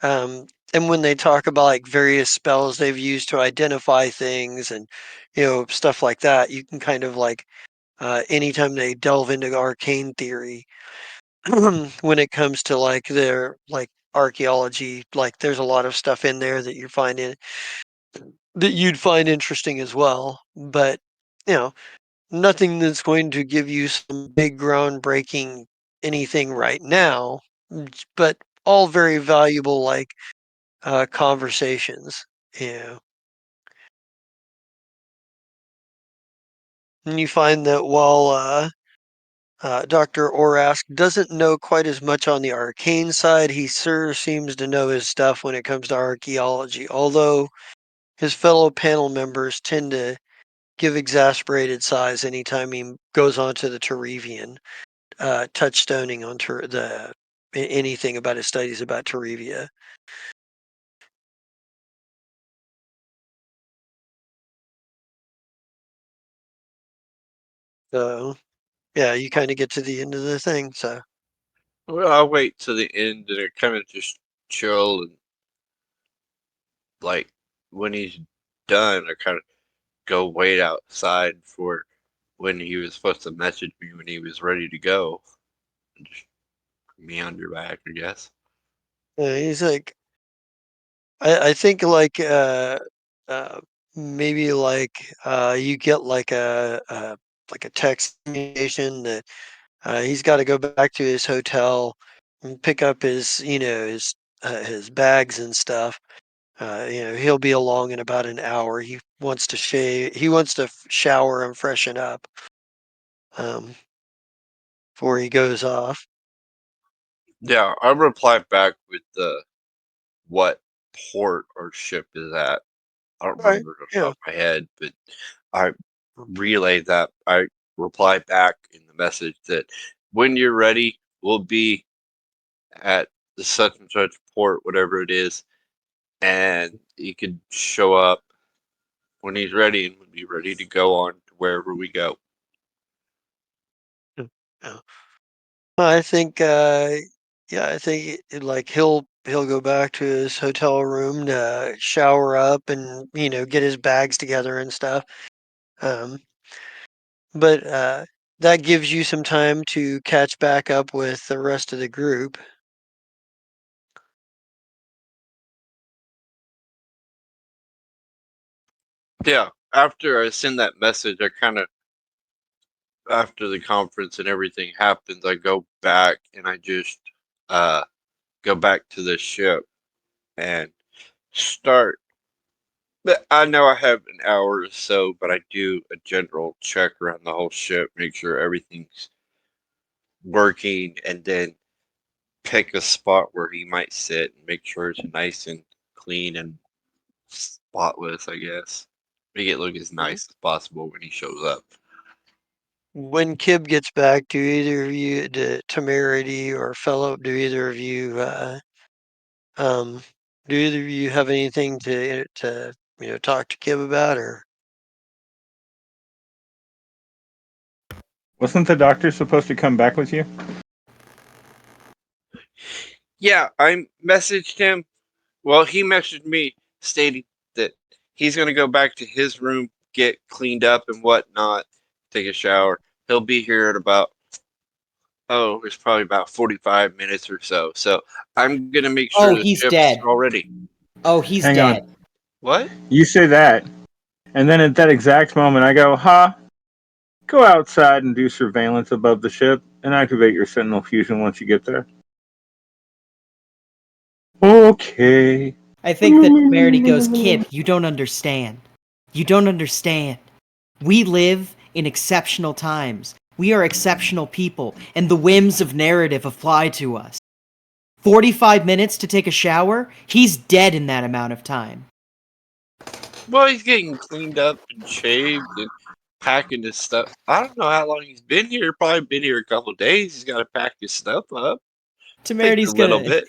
And when they talk about like various spells they've used to identify things and stuff like that, you can kind of like anytime they delve into arcane theory, when it comes to like their like archaeology, like there's a lot of stuff in there that you'd find interesting as well. But you know, nothing that's going to give you some big groundbreaking anything right now, but all very valuable like conversations. Yeah. And you find that while Dr. Orask doesn't know quite as much on the arcane side, he sure seems to know his stuff when it comes to archaeology, although his fellow panel members tend to give exasperated sighs anytime he goes on to the Terevian, touchstoning on anything about his studies about Terevia. So, yeah, you kind of get to the end of the thing. So, Well, I'll wait till the end and it kind of just chill and like when he's done, I kind of go wait outside for when he was supposed to message me when he was ready to go. And just meander back, I guess. he's like, I think like uh, maybe like you get like a text communication that he's got to go back to his hotel and pick up his bags and stuff. He'll be along in about an hour. He wants to shave. He wants to shower and freshen up um, before he goes off. Yeah, I replied back with what port our ship is at. I don't Right. remember off the Yeah. top of my head, but I relayed that. I replied back in the message that when you're ready, we'll be at the such and such port, whatever it is, and he could show up when he's ready and would be ready to go on to wherever we go. Yeah. I think. Yeah, I think like he'll go back to his hotel room to shower up and get his bags together and stuff. Um, but that gives you some time to catch back up with the rest of the group. Yeah, after I send that message, I kind of after the conference and everything happens, I go back and I just uh go back to the ship and start. But I know I have an hour or so, but I do a general check around the whole ship, make sure everything's working, and then pick a spot where he might sit and make sure it's nice and clean and spotless, I guess. Make it look as Mhm. nice as possible when he shows up. When Kib gets back, do either of you, Temerity or Philip, um, do either of you have anything to talk to Kib about, or Wasn't the doctor supposed to come back with you? Yeah, I messaged him. Well, he messaged me stating that he's going to go back to his room, get cleaned up and whatnot, take a shower. He'll be here at about, it's probably about 45 minutes or so. So I'm going to make sure Oh, the he's ship's dead. all ready. Oh, he's Hang on. dead. What? You say that, and then at that exact moment, I go, "Ha! Go outside and do surveillance above the ship, and activate your Sentinel fusion once you get there." Okay. I think that Temerity goes, Kib, you don't understand. You don't understand. We live in exceptional times. We are exceptional people, and the whims of narrative apply to us. 45 minutes to take a shower? He's dead in that amount of time. Well, he's getting cleaned up and shaved and packing his stuff. I don't know how long he's been here. Probably been here a couple of days. He's got to pack his stuff up. Take a little bit.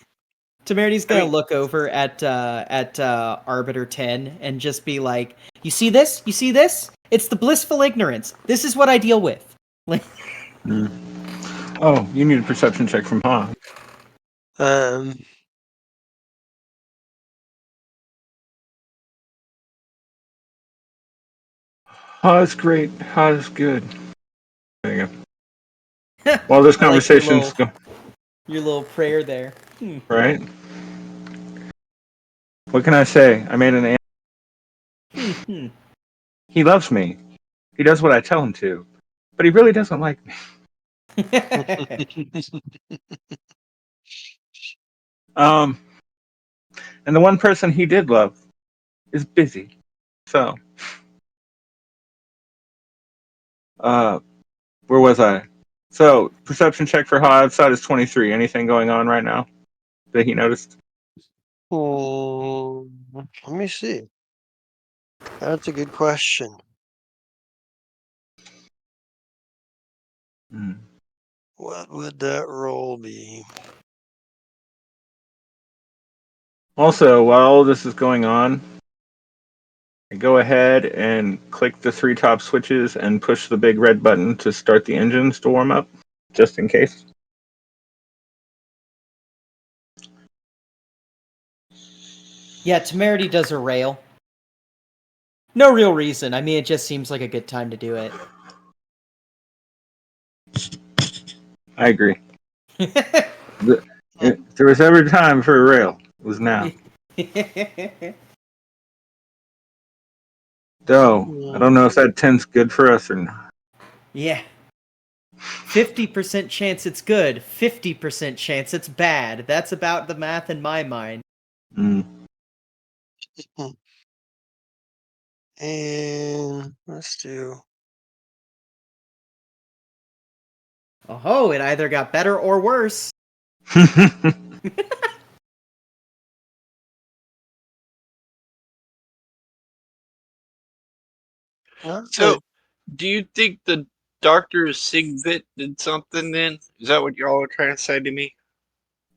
Temerity's gonna look over at Arbiter 10 and just be like, "You see this? You see this? It's the blissful ignorance. This is what I deal with." Oh, you need a perception check from Ha. Ha's great. Ha's good. There you go. While this conversation's going, your little prayer there, right? What can I say? I made an. He loves me. He does what I tell him to, but he really doesn't like me. And the one person he did love is busy. So, where was I? So, perception check for Ha outside is 23. Anything going on right now that he noticed? Let me see. That's a good question. What would that roll be? Also, while all this is going on, go ahead and click the 3 top switches and push the big red button to start the engines to warm up, just in case. Yeah, Temerity does a rail. No real reason. I mean, it just seems like a good time to do it. I agree. If there was ever time for a rail, it was now. Though, I don't know if that 10's good for us or not. Yeah. 50% chance it's good, 50% chance it's bad. That's about the math in my mind. And let's do. Oh, it either got better or worse. So, do you think the Dr. Sigvit did something then? Is that what y'all are trying to say to me?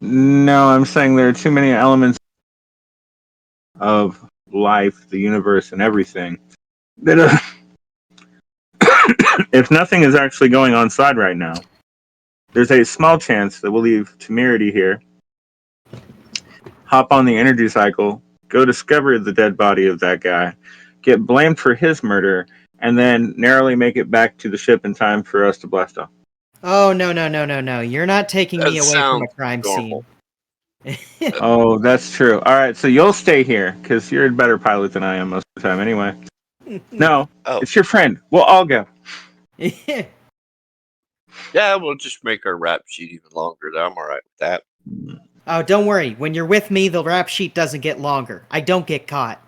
No, I'm saying there are too many elements of life, the universe, and everything that if nothing is actually going on side right now, there's a small chance that we'll leave Temerity here, hop on the energy cycle, go discover the dead body of that guy, get blamed for his murder, and then narrowly make it back to the ship in time for us to blast off. Oh, no. You're not taking me away from a crime normal. scene. Oh, that's true. All right, so you'll stay here, because you're a better pilot than I am most of the time anyway. No, it's your friend. We'll all go. Yeah, we'll just make our rap sheet even longer. I'm all right with that. Oh, don't worry. When you're with me, the rap sheet doesn't get longer. I don't get caught.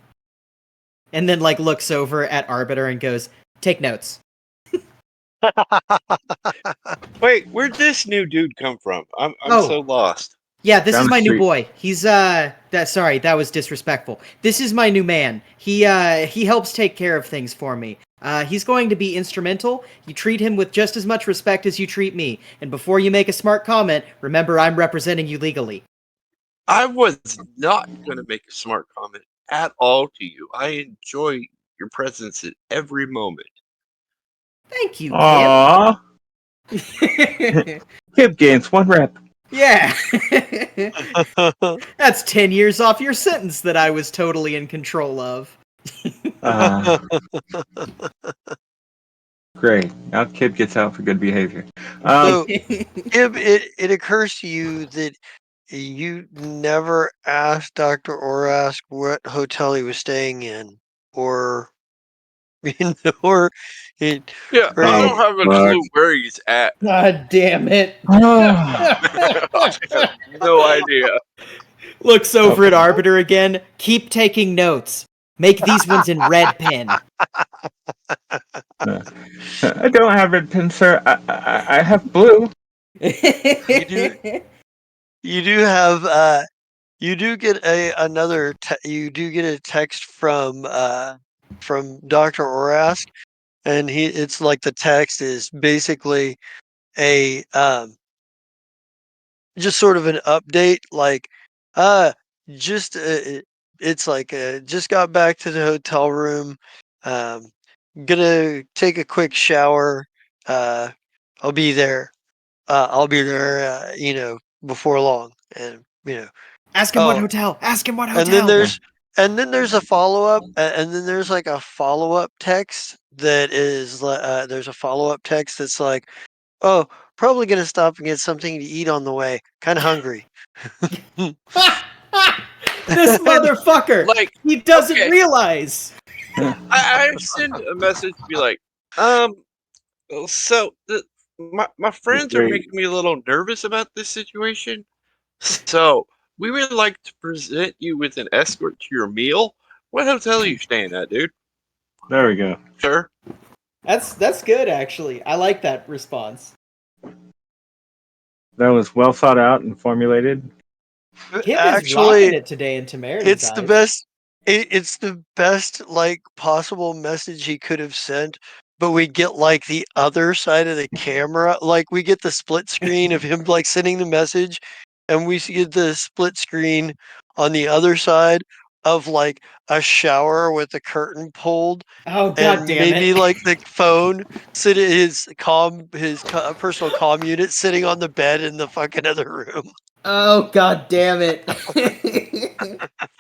And then, looks over at Arbiter and goes, "Take notes." Wait, where'd this new dude come from? I'm so lost. Yeah, this is my new boy. He's sorry, that was disrespectful. This is my new man. He helps take care of things for me. He's going to be instrumental. You treat him with just as much respect as you treat me. And before you make a smart comment, remember I'm representing you legally. I was not going to make a smart comment at all to you. I enjoy your presence at every moment. Thank you, Aww. Kip. Kip gains 1 rep. Yeah. That's 10 years off your sentence that I was totally in control of. Great. Now Kip gets out for good behavior. So, Kip, it occurs to you that you never asked Dr. Orask what hotel he was staying in, or I don't have a clue where he's at. God damn it. I have no idea. Looks over at Arbiter again. Keep taking notes. Make these ones in red pen. I don't have red pen, sir. I have blue. You do have you do get you do get a text from Dr. Orask, and it's like the text is basically a just sort of an update, like uh just it's like just got back to the hotel room, um gonna take a quick shower, uh I'll be there. Before long, and Ask him what oh, hotel. Ask him what and then hotel. Yeah. there's a follow-up, and then there's like a follow-up text there's a follow-up text that's like, oh, probably gonna stop and get something to eat on the way. Kind of hungry. This And- motherfucker. Like, He doesn't okay, realize. I send a message to be like, so my friends are Wait, making me a little nervous about this situation. So we would like to present you with an escort to your meal. What hotel are you staying at, dude? there we go. Sure. That's good actually. I like that response. That was well thought out and formulated. Kib is rocking Actually, it today in Temerity's it's the eyes. best. It's the best like possible message he could have sent, but we get like the other side of the camera. Like we get the split screen of him like sending the message, and we see the split screen on the other side of like a shower with the curtain pulled, Oh god and damn it. maybe like the phone sitting personal comm unit sitting on the bed in the fucking other room. Oh god damn it.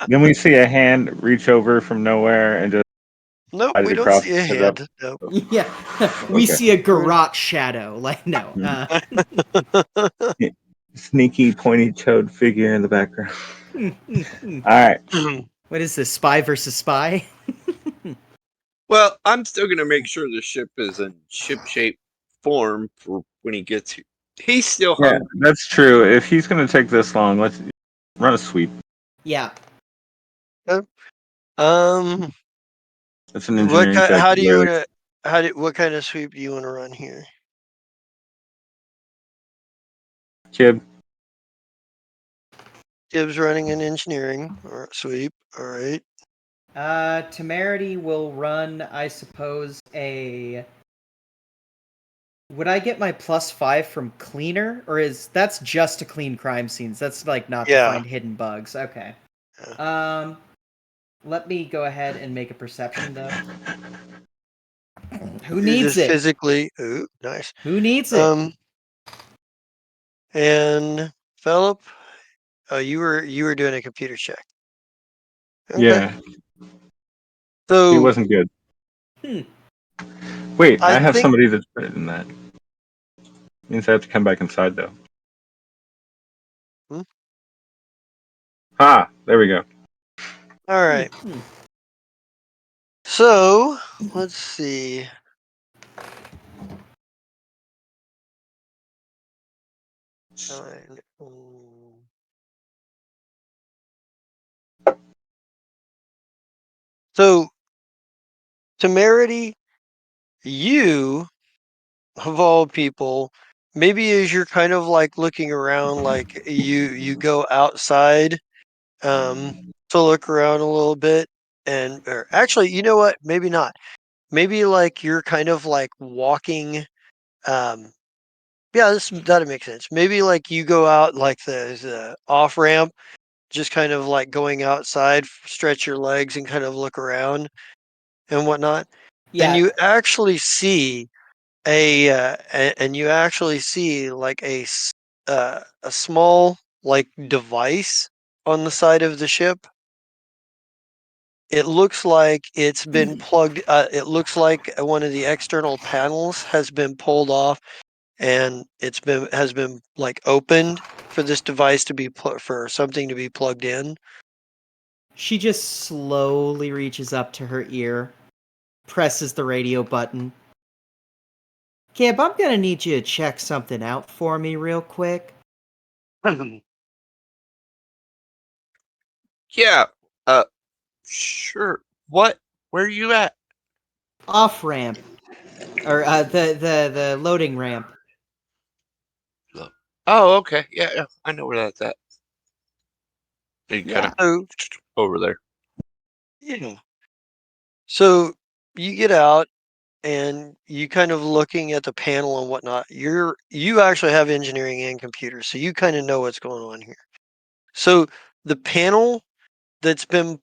Then we see a hand reach over from nowhere and just Nope, slide we it don't across see a his up. hand. Nope. Yeah. We Okay. see a garrote shadow. Like no. Sneaky, pointy-toed figure in the background. All right. What is this? Spy versus spy? Well, I'm still gonna make sure the ship is in ship-shape form for when he gets here. He's still Yeah, hungry. that's true. If he's going to take this long, let's run a sweep. Yeah. um, It's an engineering check. how do you Literally. want to, what kind of sweep do you want to run here? Kid. Gibbs running an engineering or sweep. All right. Temerity will run, I suppose, a. Would I get my +5 from cleaner, or that's just to clean crime scenes? That's like not to Yeah. find hidden bugs. Okay. Yeah. Let me go ahead and make a perception though. Who You're needs just it? physically. Ooh, nice. Who needs it? And Philip, you were doing a computer check. Okay. Yeah, he So wasn't good. Hmm. Wait, I I have think somebody that's better than that. Means I have to come back inside, though. Hmm? Ah, there we go. All right. So let's see. So Temerity, you of all people, maybe as you're kind of like looking around, like you go outside to look around a little bit, and or actually, you know what? Maybe not. Maybe like you're kind of like walking. Um, yeah, that'd make sense. Maybe like you go out like the off ramp, just kind of like going outside, stretch your legs, and kind of look around and whatnot, and Yeah. you actually see and you actually see like a small like device on the side of the ship. It looks like it's been plugged. It looks like one of the external panels has been pulled off, and has been like opened for this device to be for something to be plugged in. She just slowly reaches up to her ear, presses the radio button. Kib, I'm gonna need you to check something out for me real quick. Yeah. Sure. What? Where are you at? Off ramp. Or the loading ramp. Look. Oh, okay. Yeah, I know where that's at. You kind Yeah. of So over there. yeah. So you get out and you kind of looking at the panel and whatnot. You actually have engineering and computers, so you kind of know what's going on here. So the panel that's been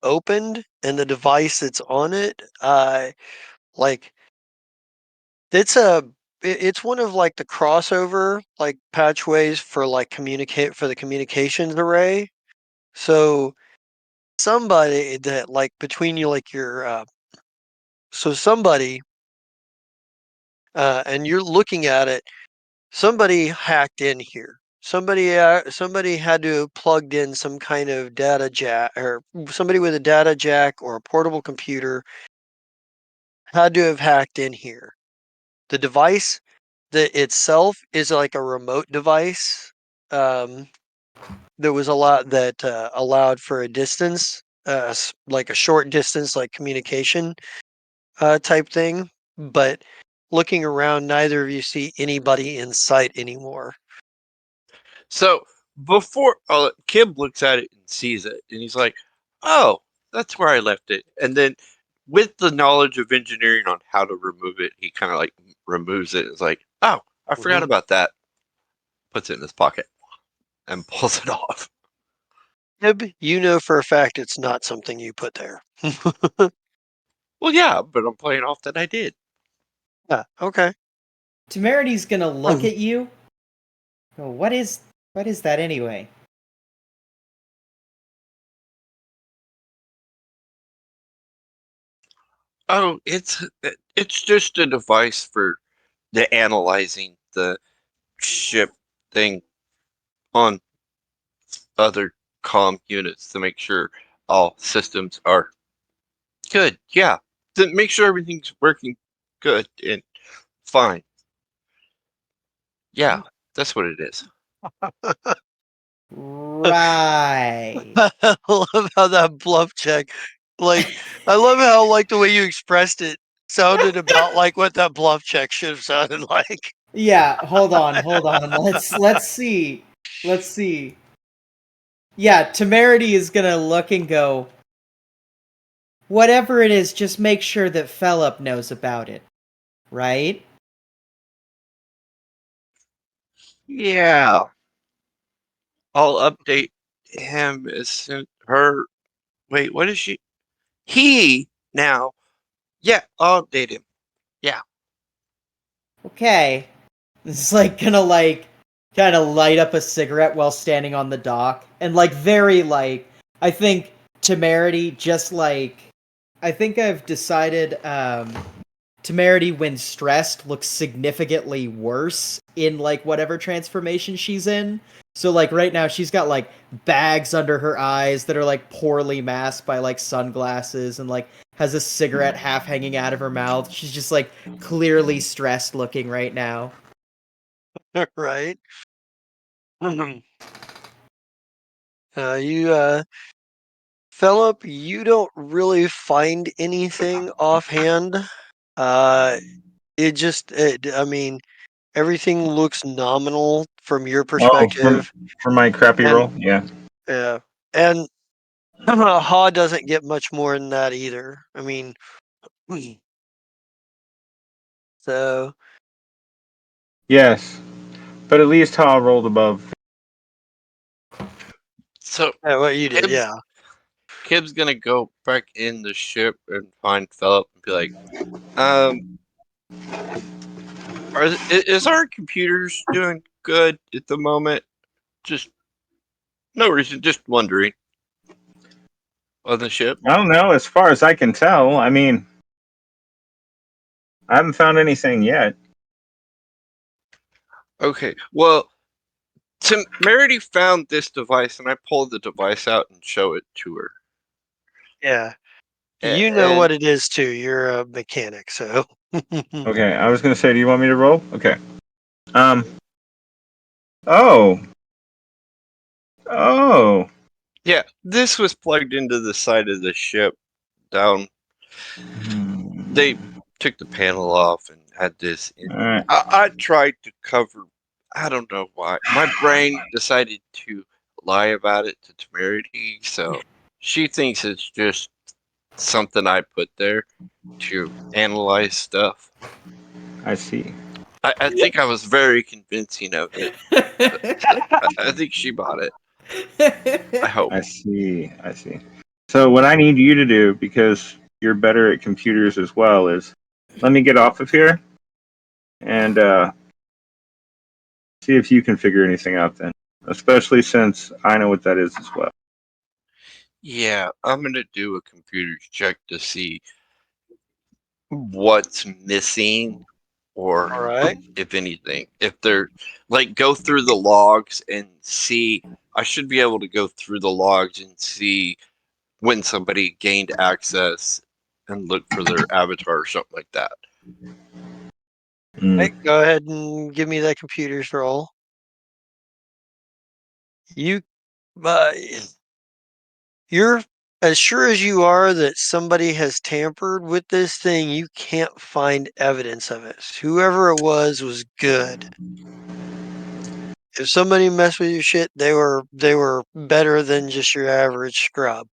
opened and the device that's on it, like it's it's one of like the crossover like patchways for like communicate for the communications array. So somebody that like between you like your so somebody and you're looking at it, somebody hacked in here. Somebody had to have plugged in some kind of data jack, or somebody with a data jack or a portable computer had to have hacked in here. The device that itself is like a remote device. There was a lot that allowed for a distance, like a short distance, like communication type thing. But looking around, neither of you see anybody in sight anymore. So before Kib looks at it and sees it, and he's like, "Oh, that's where I left it." And then, with the knowledge of engineering on how to remove it, he kind of like removes it. It's like, "Oh, I forgot Hmm. about that." Puts it in his pocket and pulls it off. Yep, you know for a fact it's not something you put there. Well, yeah, but I'm playing off that I did. Yeah, okay. Temerity's gonna look at you. Go, what is that anyway? Oh, it's just a device for the analyzing the ship thing on other comm units to make sure all systems are good. Yeah, to make sure everything's working good and fine. Yeah, that's what it is. Right. I love how that bluff check, like, I love how like the way you expressed it sounded about like what that bluff check should have sounded like. Yeah, hold on. Let's see. Let's see. Yeah, Temerity is gonna look and go, whatever it is, just make sure that Fellup knows about it. Right? Yeah, I'll update him as soon. Her. Wait, what is she? He now. Yeah, I'll update him. Yeah. Okay. It's like gonna like kind of light up a cigarette while standing on the dock. And like very like I think Temerity just like I think I've decided Temerity, when stressed, looks significantly worse in like whatever transformation she's in. So like right now she's got like bags under her eyes that are like poorly masked by like sunglasses and like has a cigarette half hanging out of her mouth. She's just like clearly stressed looking right now. Right? You Philip, you don't really find anything offhand. Uh I mean, everything looks nominal from your Oh, perspective. from my crappy And roll, yeah. yeah. And Ha doesn't get much more than that either. I mean, so Yes, but at least how I rolled above. So yeah, what you did, Kib's yeah. Kib's gonna go back in the ship and find Philip and be like, um, is our computers doing good at the moment? Just no reason, just wondering on the ship. I don't know. As far as I can tell, I mean, I haven't found anything yet. Okay, well, Tim Merity found this device, and I pulled the device out and show it to her. Yeah. You know And what it is too. You're a mechanic, so Okay, I was gonna say, do you want me to roll? Okay. Um. Oh. Oh. yeah, this was plugged into the side of the ship down. They took the panel off and had this in. All right. I tried to cover. I don't know why. My brain decided to lie about it to Temerity, so she thinks it's just something I put there to analyze stuff. I see. I think I was very convincing of it. I think she bought it. I hope. I see. I see. So what I need you to do, because you're better at computers as well, is let me get off of here and see if you can figure anything out then. Especially since I know what that is as well. Yeah, I'm gonna do a computer check to see what's missing or All right. if anything. If they're like go through the logs and see I should be able to go through the logs and see when somebody gained access and look for their avatar or something like that. Mm. Hey, go ahead and give me that computer's roll. You, uh, you're as sure as you are that somebody has tampered with this thing. You can't find evidence of it. Whoever it was good. If somebody messed with your shit, they were better than just your average scrub.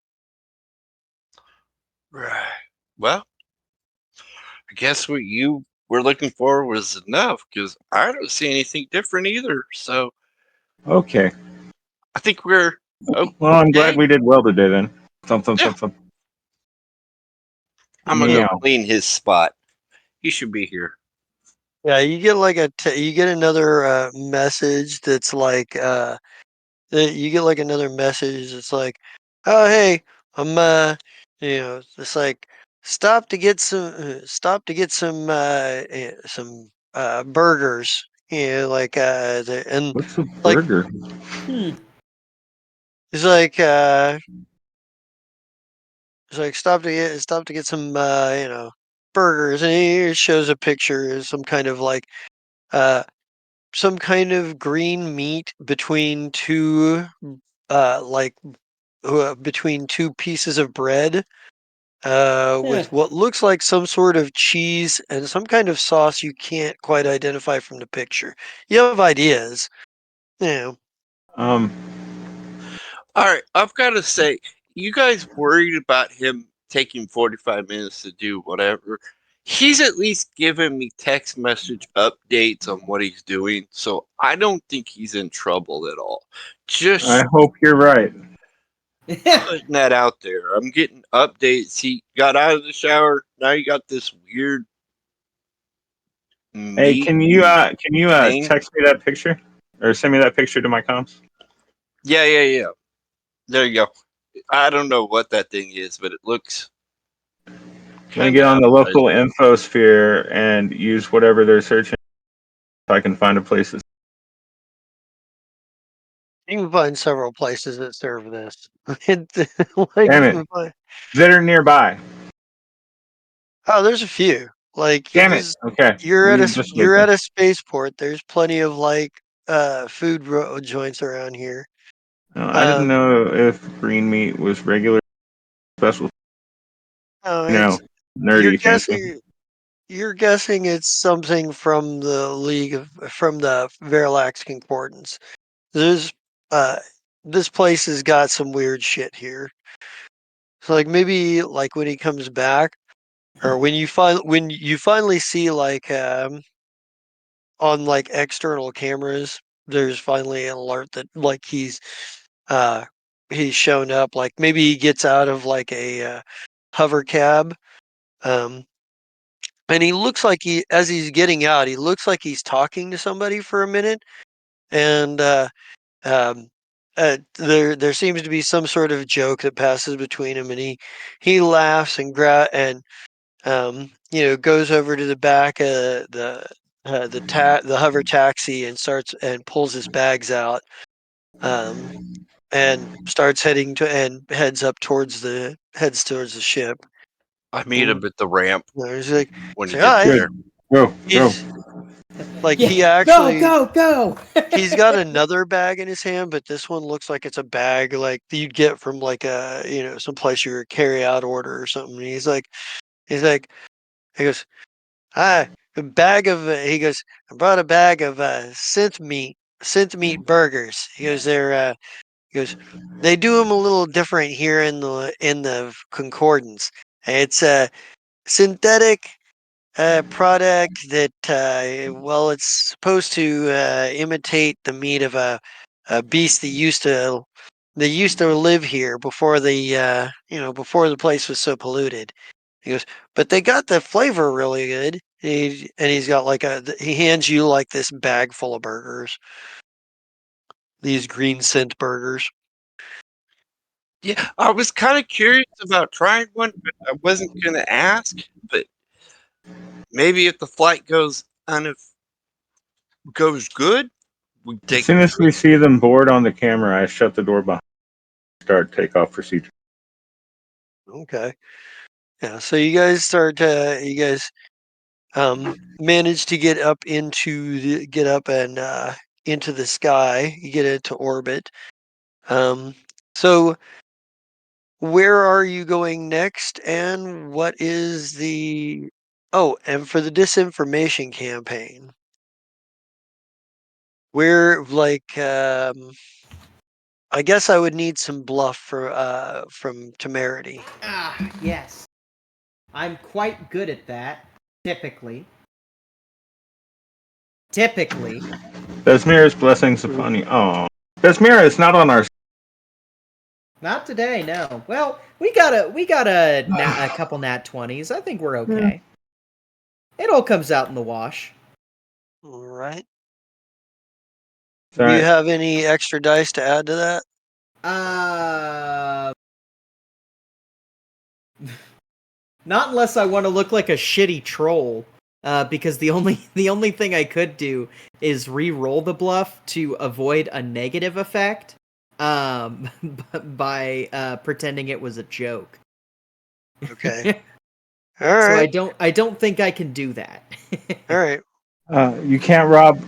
Right. Well, I guess what you were looking for was enough because I don't see anything different either. So Okay. I think we're Well, I'm glad okay. we did well today then. Thump, thump, Yeah, thump, thump. I'm gonna go Meow. clean his spot. He should be here. Yeah, you get like you get another message that's like you get like another message that's like, oh hey, I'm it's like stop to get some burgers. Like and What's a like burger? it's like stop to get some burgers, and he shows a picture of uh some kind of green meat like between two pieces of bread with what looks like some sort of cheese and some kind of sauce you can't quite identify from the picture. You have ideas. Yeah. Um, All right, I've got to say, you guys worried about him taking 45 minutes to do whatever? He's at least given me text message updates on what he's doing, so I don't think he's in trouble at all. I Just hope you're right. putting that out there. I'm getting updates. He got out of the shower. Now you got this weird Hey, meat and can you thing. text me that picture or send me that picture to my comps? Yeah, yeah, yeah. There you go. I don't know what that thing is, but it looks I'm gonna kind get of on the appetizing. local infosphere and use whatever they're searching if I can find a place. You can find several places that serve this. Like Damn you it, can find that are nearby. oh, there's a few. Like you Damn it. just Okay, just wait you're then. at a spaceport. There's plenty of like joints around here. No, I didn't Um know if green meat was regular, special, no, you know, it's you're nerdy, fancy. guessing you're guessing it's something from from the Verlax Concordance. There's uh this place has got some weird shit here. So like maybe like when he comes back or when you finally see like on like external cameras, there's finally an alert that like uh he's shown up. Like maybe he gets out of like a hover cab. Um and he looks like he as he's getting out, he looks like he's talking to somebody for a minute. And um there seems to be some sort of joke that passes between him, and he laughs and goes over to the back of the hover taxi and starts and pulls his bags out, um, and starts heading to and heads towards the ship. I meet And him at the ramp he's when he like, all gets right, Good. there. Go, go. he's like Yeah, he go, actually go, go. he's got another bag in his hand, but this one looks like it's a bag like you'd get from like a some place you carry out order or something. And he's like he goes, hi. a bag of he goes, I brought a bag of synth meat burgers. He goes, they do them a little different here in the Concordance. It's a synthetic product that well, it's supposed to imitate the meat of a beast that used to live here before before the place was so polluted. He goes, but they got the flavor really good. And he's got he hands you like this bag full of burgers, these green scent burgers. Yeah, I was kind of curious about trying one, but I wasn't going to ask. But maybe if the flight goes good, we As take soon a as we trip. see them board on the camera, I shut the door behind. Start takeoff procedure. Okay, yeah. So you guys manage to get up and into the sky. You get into orbit. Um, so where are you going next, and what is the and for the disinformation campaign, where I guess I would need some bluff from Temerity. Yes. I'm quite good at that, typically. Typically. Desmira's blessings upon you. Oh, Desmira is not on our. Not today, no. Well, we got a couple nat 20s. I think we're okay. It all comes out in the wash. All right. Do you Sorry. have any extra dice to add to that? Not unless I want to look like a shitty troll. Because the only thing I could do is re-roll the bluff to avoid a negative effect. By pretending it was a joke. Okay. All right. So I don't think I can do that. All right. You can't rob.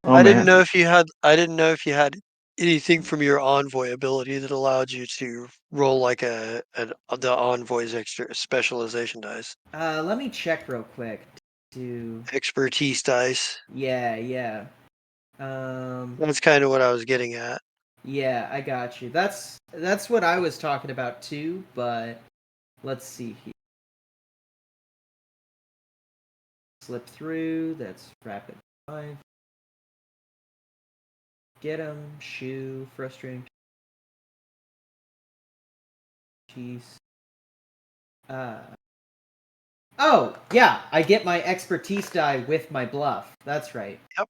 Oh I didn't man. know if you had. I didn't know if you had anything from your envoy ability that allowed you to roll like the envoy's extra specialization dice, Let me check real quick. expertise dice. Yeah. That's kind of what I was getting at. Yeah, I got you. That's what I was talking about too, but let's see here. Slip through, that's rapid 5. Get him, shoe, frustrating cheese. Oh, yeah, I get my expertise die with my bluff. That's right. Yep.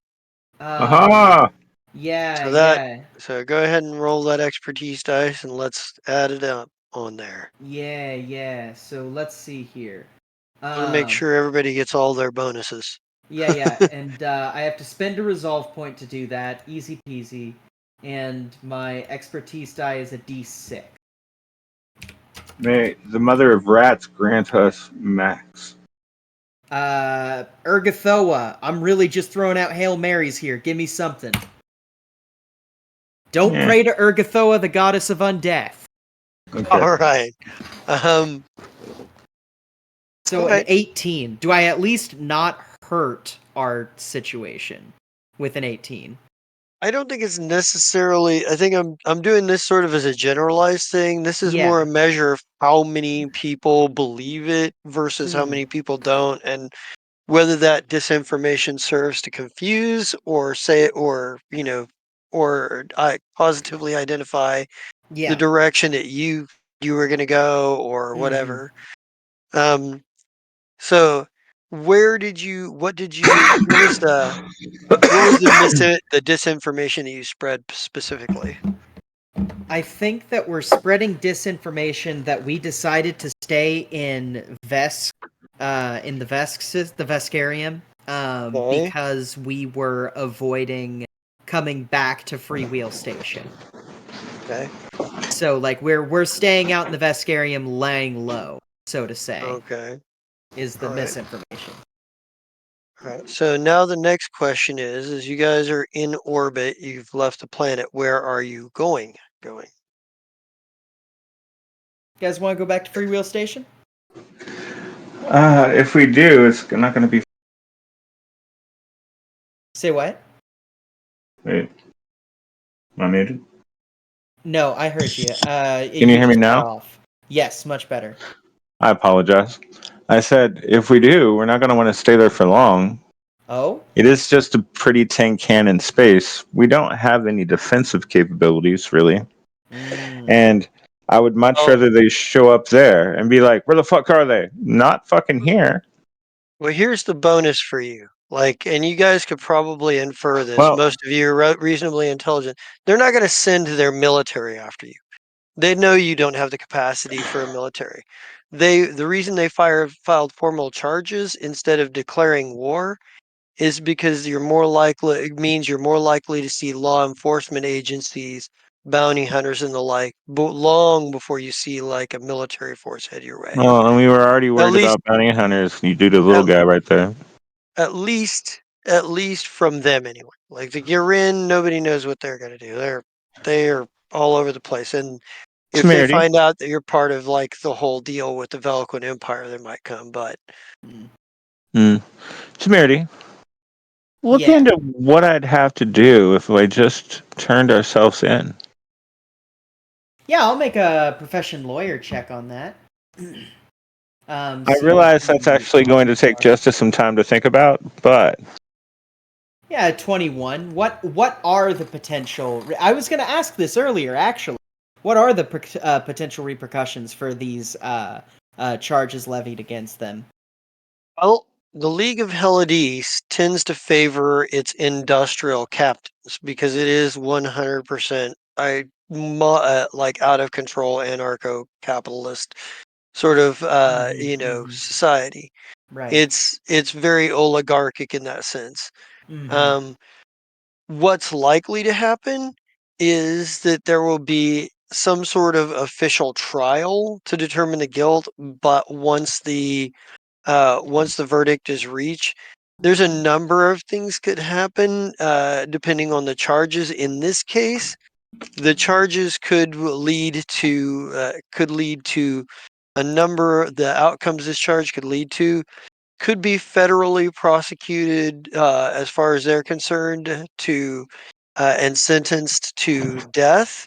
Aha! Yeah. So go ahead and roll that expertise dice, and let's add it up on there. Yeah. So let's see here. I want to make sure everybody gets all their bonuses. Yeah, and I have to spend a resolve point to do that. Easy peasy. And my expertise die is a D6. May the mother of rats grant us max. Ergothoa. I'm really just throwing out Hail Marys here. Give me something. Don't pray to Ergothoa, the goddess of undeath. Okay. All right. So an 18. Do I at least not hurt our situation with an 18? I don't think it's necessarily. I think I'm doing this sort of as a generalized thing. This is more a measure of how many people believe it versus how many people don't, and whether that disinformation serves to confuse or say or positively identify the direction that you were going to go or whatever. So what was the disinformation that you spread specifically? I think that we're spreading disinformation that we decided to stay in Vesk, in the Veskarium, because we were avoiding coming back to Freewheel Station. Okay. So like we're staying out in the Veskarium, laying low, so to say. Okay. Is the misinformation. All right. So now the next question is you guys are in orbit, you've left the planet, where are you going? You guys want to go back to Freewheel Station? If we do, it's not going to be Say what? Wait, am I muted? No, I heard you. Can you You hear me just cut now? off. Yes, much better. I apologize. I said if we do, we're not going to want to stay there for long. Oh? It is just a pretty tin can in space. We don't have any defensive capabilities, really. Mm. And I would much Oh, rather they show up there and be like, where the fuck are they? Not fucking here. well, here's the bonus for you. Like, and you guys could probably infer this. Well, Most of you are reasonably intelligent. They're not going to send their military after you. They know you don't have the capacity for a military. The reason they filed formal charges instead of declaring war is because it means you're more likely to see law enforcement agencies, bounty hunters, and the like, long before you see like a military force head your way. well, and we were already At worried least, about bounty hunters. You do the little at, guy right there. at least from them anyway. Like you're in, nobody knows what they're gonna do. They are all over the place, and if they Temerity. find out that you're part of like the whole deal with the Velquin Empire, they might come. But Mm. Mm. Temerity. Look Yeah. into what I'd have to do if I just turned ourselves in. Yeah, I'll make a profession lawyer check on that. I See what realize that's the actually going to options take are. Justice some time to think about, but Yeah, 21. What are the potential? I was going to ask this earlier, actually. What are the potential repercussions for these charges levied against them? well, the League of Helidis tends to favor its industrial captains because it is 100% like out of control anarcho-capitalist sort of Mm-hmm. society. Right. It's very oligarchic in that sense. Mm-hmm. Um, what's likely to happen is that there will be some sort of official trial to determine the guilt, but once the verdict is reached, there's a number of things could happen depending on the charges. In this case, the charges could lead to a number. The outcomes this charge could lead to could be federally prosecuted as far as they're concerned to and sentenced to death.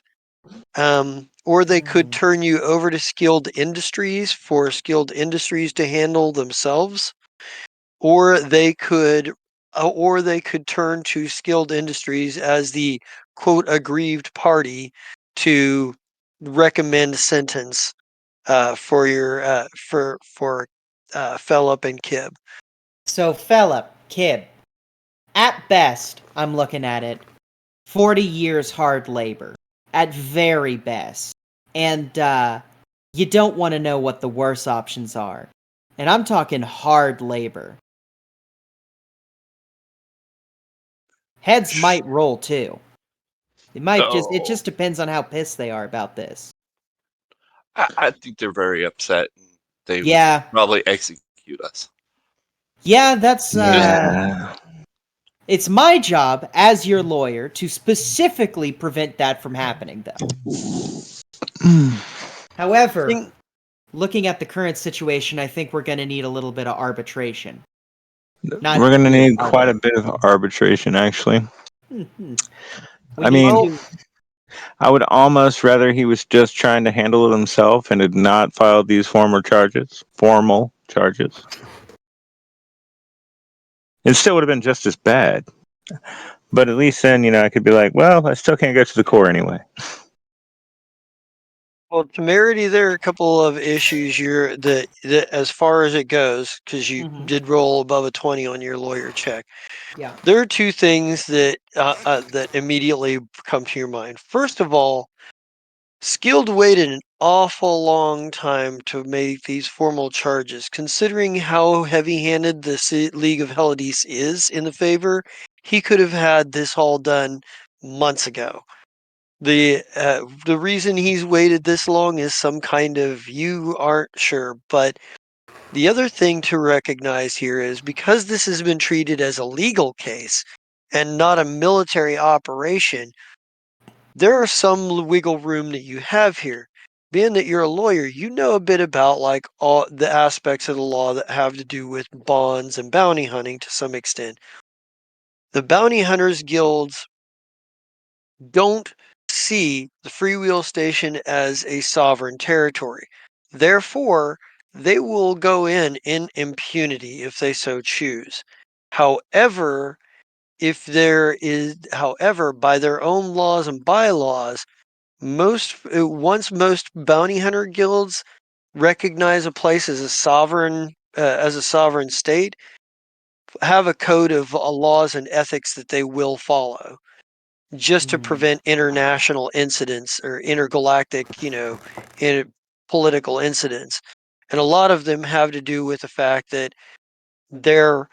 Or they could Mm. turn you over to skilled industries for skilled industries to handle themselves, or they could turn to skilled industries as the quote aggrieved party to recommend sentence for your for Philip and Kib. So, Philip, Kib, at best, I'm looking at it, 40 years hard labor. At very best. And, you don't want to know what the worse options are. And I'm talking hard labor. Heads might roll too. It No, just depends on how pissed they are about this. I think they're very upset. And they would Yeah. probably execute us. Yeah, that's, Just yeah. it's my job as your lawyer to specifically prevent that from happening, though. However, Thing, looking at the current situation, I think we're going to need a little bit of arbitration. Not We're going to you, need quite a Owen. bit of arbitration, actually. Mhm. We I need mean, well, to. I would almost rather he was just trying to handle it himself and had not filed these formal charges. Formal charges. It still would have been just as bad. But at least then, I could be like, well, I still can't go to the core anyway. well, temerity. There are a couple of issues that as far as it goes, because you Mhm. did roll above a 20 on your lawyer check. Yeah. There are two things that immediately come to your mind. First of all, Skilled waited an awful long time to make these formal charges. Considering how heavy-handed the League of Helidis is in the favor, he could have had this all done months ago. The reason he's waited this long is some kind of you aren't sure, but the other thing to recognize here is because this has been treated as a legal case and not a military operation, there are some wiggle room that you have here. Being that you're a lawyer, you know a bit about like all the aspects of the law that have to do with bonds and bounty hunting to some extent. the bounty hunters guilds don't see the freewheel station as a sovereign territory. Therefore, they will go in impunity if they so choose. However, by their own laws and bylaws, once most bounty hunter guilds recognize a place as a sovereign state, have a code of laws and ethics that they will follow, just to prevent international incidents or intergalactic, political incidents. And a lot of them have to do with the fact that they're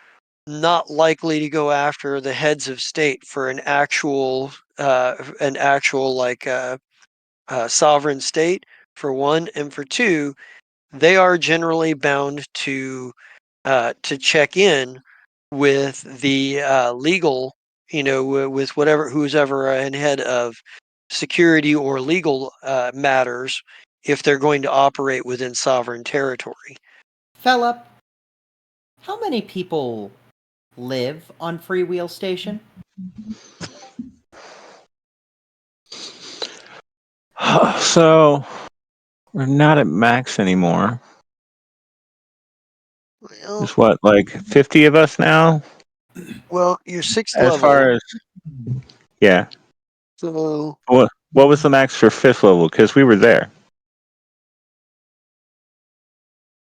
not likely to go after the heads of state for an actual sovereign state, for one, and for two, they are generally bound to check in with the legal, with who's ever in head of security or legal matters, if they're going to operate within sovereign territory. Philip, how many people live on Freewheel Station? So we're not at max anymore. Well, There's what, like 50 of us now? well, you're sixth As level. far as yeah. So What was the max for 5th level? Because we were there.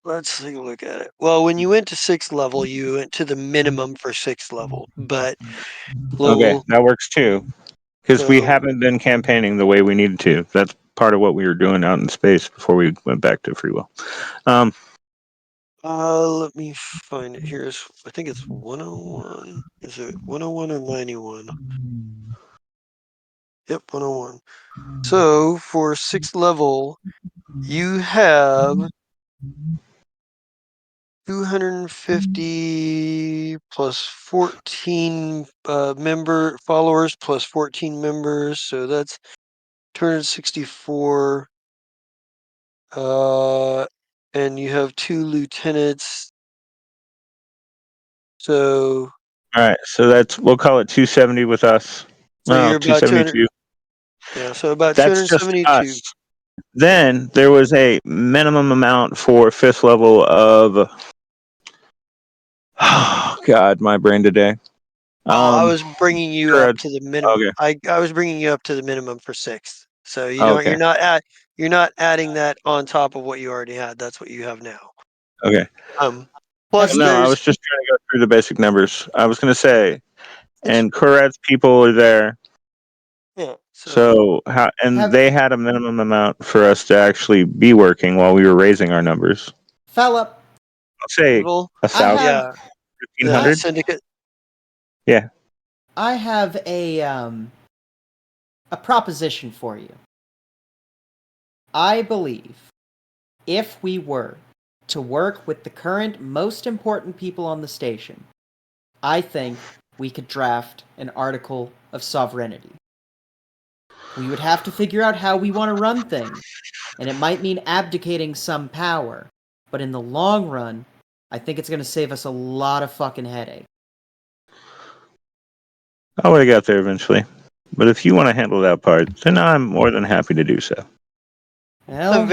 let's take a look at it. Well, when you went to sixth level, you went to the minimum for sixth level, but Okay, that works too. Because we so haven't been campaigning the way we needed to. That's part of what we were doing out in space before we went back to free will. let me find it here. I think it's 101. Is it 101 or 91? Yep, 101. So for sixth level, you have 250 plus 14 followers plus 14 members, so that's 264. And you have 2 lieutenants. So All right, so we'll call it 270 with us. you're about 200. 272. Yeah, so about That's just 272. us. Then there was a minimum amount for 5th level of. Oh, God, my brain today. I was bringing you up to the minimum. Okay. I was bringing you up to the minimum for sixth. So Okay. you're not adding that on top of what you already had. That's what you have now. Okay. Plus No, I was just trying to go through the basic numbers. I was going to say, and Koret's people are there. Yeah. So they had a minimum amount for us to actually be working while we were raising our numbers. Philip, I'll say 1,000. Yeah. 1,500. Syndicate. Yeah. I have a proposition for you. I believe if we were to work with the current most important people on the station, I think we could draft an article of sovereignty. We would have to figure out how we want to run things, and it might mean abdicating some power, but in the long run, I think it's going to save us a lot of fucking headache. I would have got there eventually. But if you want to handle that part, then I'm more than happy to do so. Well, At the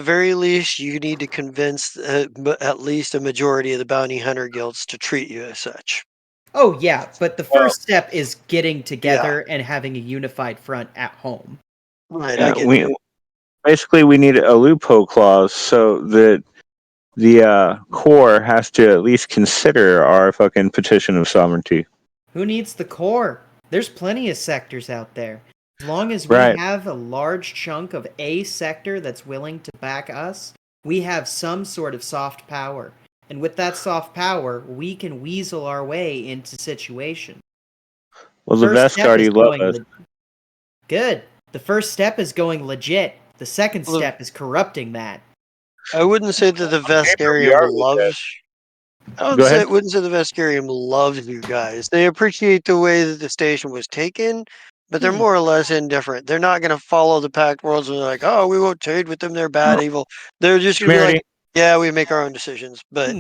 very least, you need to convince at least a majority of the bounty hunter guilds to treat you as such. Oh yeah, but the first step is getting together and having a unified front at home. Right, I get that. Basically, we need a loophole clause so that the core has to at least consider our fucking petition of sovereignty. Who needs the core? There's plenty of sectors out there. As long as we have a large chunk of a sector that's willing to back us, we have some sort of soft power. And with that soft power, we can weasel our way into situations. Well, the Veskard love us. Good. The first step is going legit. The second step is corrupting that. I wouldn't say that the Veskarium loves. wouldn't say the Veskarium loves you guys. They appreciate the way that the station was taken, but they're more or less indifferent. They're not going to follow the Pact Worlds and they're like, oh, we won't trade with them. They're bad, evil. They're just going to be like, yeah, we make our own decisions. But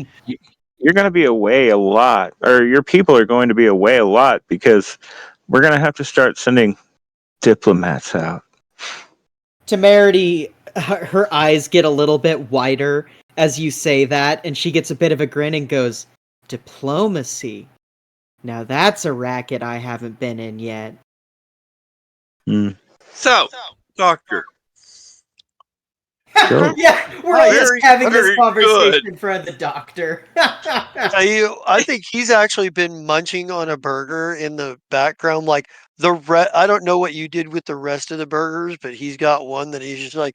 you're going to be away a lot, or your people are going to be away a lot because we're going to have to start sending diplomats out. Temerity, her eyes get a little bit wider as you say that, and she gets a bit of a grin and goes, "Diplomacy. Now that's a racket I haven't been in yet." So, Doctor. Yeah, we're all just Very, having this very conversation good. in front of the doctor. I think he's actually been munching on a burger in the background. Like I don't know what you did with the rest of the burgers, but he's got one that he's just like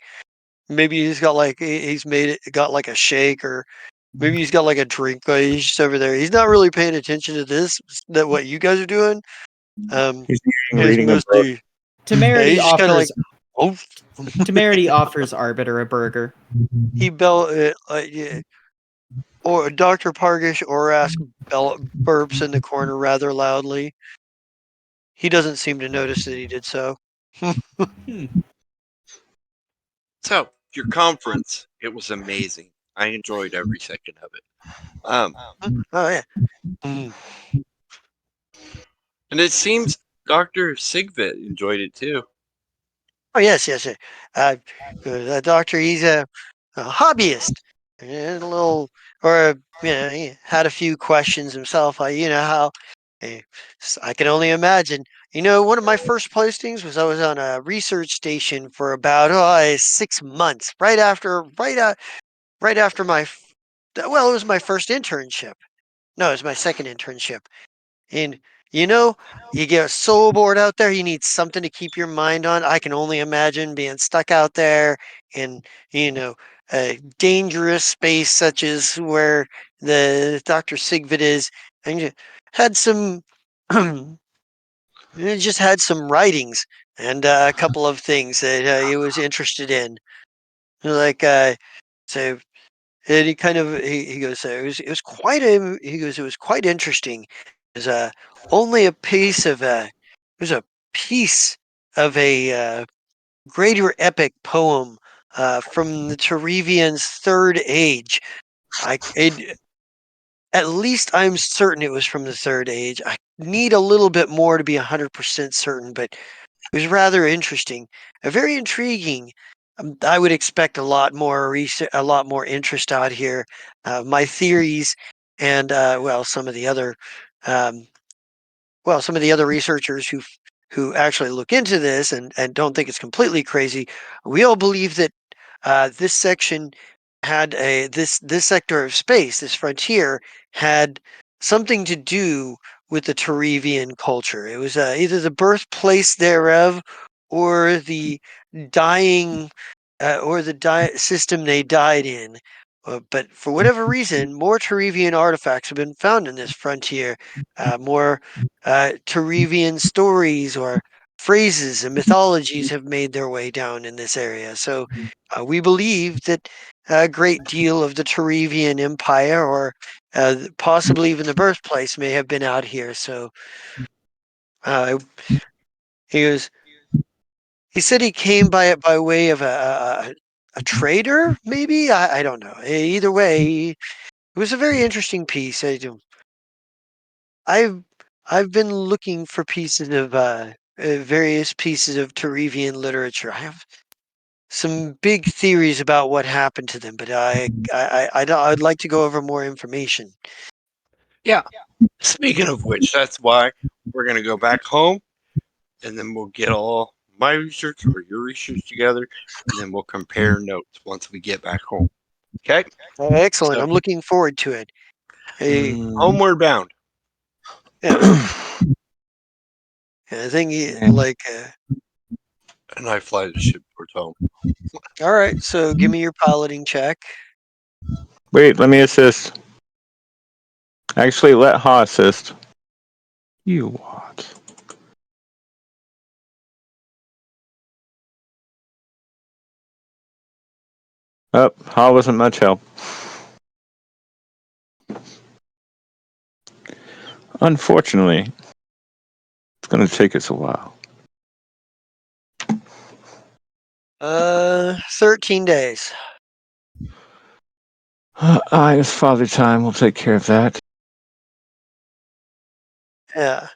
maybe he's got like he's made it got like a shake or maybe he's got like a drink. But he's just over there. He's not really paying attention to this that what you guys are doing. He's He's reading a book. mostly Temerity he's just kind of like oh Temerity offers Arbiter a burger. he yeah. Or Dr. Pargish or ask burps in the corner rather loudly. He doesn't seem to notice that he did so. So, your conference, it was amazing. I enjoyed every second of it. Um, Oh yeah. Mm. and it seems Dr. Sigvit enjoyed it too. Oh yes, yes. The doctor, he's a hobbyist, and a little, or he had a few questions himself. You know how, eh, I can only imagine. One of my first postings was I was on a research station for about 6 months, right after well, it was my first internship. No, it was my second internship. And you know, you get so bored out there, you need something to keep your mind on. I can only imagine being stuck out there in, a dangerous space such as where the Dr. Sigvid is, and you had some, it just had some writings and a couple of things that he was interested in. Like, so and he kind of he goes, it was quite a he goes, it was quite interesting. It was only a piece of it was a piece of a greater epic poem from the Terevian's third age. At least I'm certain it was from the third age. I need a little bit more to be 100% certain, but it was rather interesting, very intriguing. I would expect a lot more research, a lot more interest out here. My theories, and some of the other, um, some of the other researchers who actually look into this and don't think it's completely crazy. We all believe that this section had this sector of space, this frontier had something to do with the Terevian culture. It was either the birthplace thereof or the dying or the system they died in. But for whatever reason, more Terevian artifacts have been found in this frontier. More Terevian stories or phrases and mythologies have made their way down in this area. So we believe that a great deal of the Terevian Empire, or possibly even the birthplace, may have been out here. So uh, he was. He said he came by it by way of a trader, maybe. I don't know. Either way, it was a very interesting piece. I've I've been looking for pieces of various pieces of Terevian literature. I have some big theories about what happened to them, but I'd like to go over more information. Yeah. Speaking of which, that's why we're going to go back home and then we'll get all my research or your research together and then we'll compare notes once we get back home. Okay? Excellent. So, I'm looking forward to it. homeward bound. Yeah, I think like. And I fly the ship towards home. All right, so give me your piloting check. Wait, let me assist. Actually, let Ha assist. You what? Oh, Ha wasn't much help. Unfortunately, it's going to take us a while. 13 days. It's Father Time. We'll take care of that. Yeah.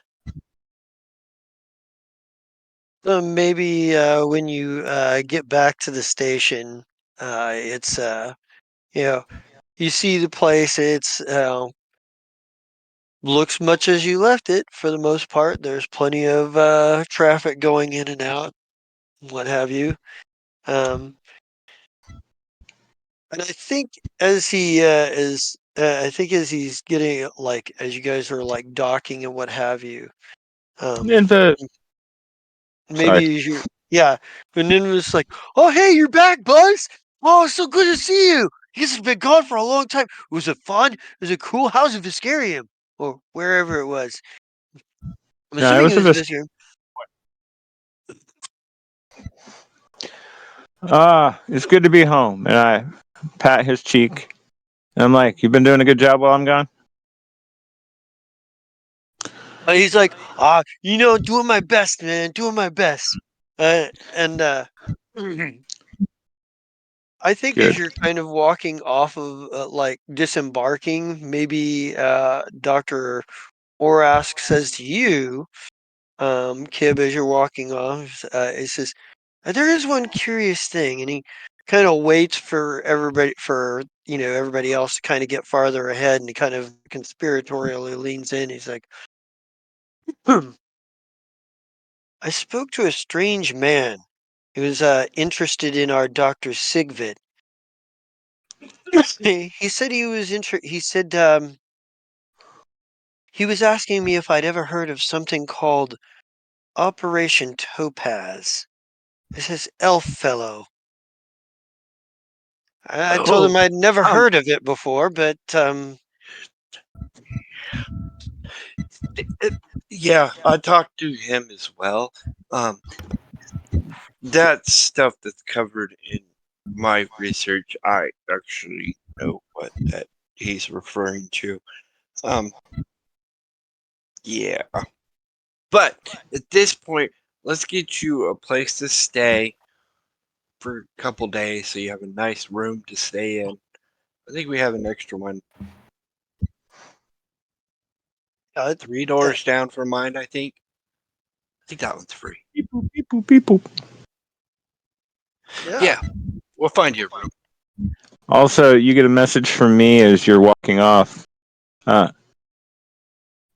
So maybe when you get back to the station, it's you know, you see the place. It's looks much as you left it for the most part. There's plenty of traffic going in and out, what have you. Um, and I think as he I think as he's getting like as you guys are like docking and what have you, um, And the sorry. maybe as you yeah, and then it was like, oh hey, you're back, Buzz. Oh, it's so good to see you. You guys have been gone for a long time. Was it fun? Was it cool? How's the Viscarium? Or wherever it was. I'm No, it assuming it was a was Viscarium. it's good to be home. And I pat his cheek. And I'm like, you've been doing a good job while I'm gone? He's like, doing my best, man, doing my best. And I think as Good. you're kind of walking off of like disembarking, maybe Dr. Orask says to you, Kib, as you're walking off, he says, there is one curious thing, and he kind of waits for everybody else to kind of get farther ahead, and he kind of conspiratorially leans in. He's like, I spoke to a strange man. He was interested in our Dr. Sigvid. He said he said he was asking me if I'd ever heard of something called Operation Topaz. This is elf fellow. I told him Oh, I'd never um, heard of it before, but yeah, I talked to him as well. Um, that stuff that's covered in my research, I actually know what that he's referring to. Um, yeah, but at this point, let's get you a place to stay for a couple days so you have a nice room to stay in. I think we have an extra one uh, 3 doors down from mine. I think that one's free. Beep, boop, beep, boop, beep, boop. yeah. Yeah, we'll find you a room. Also, you get a message from me as you're walking off. And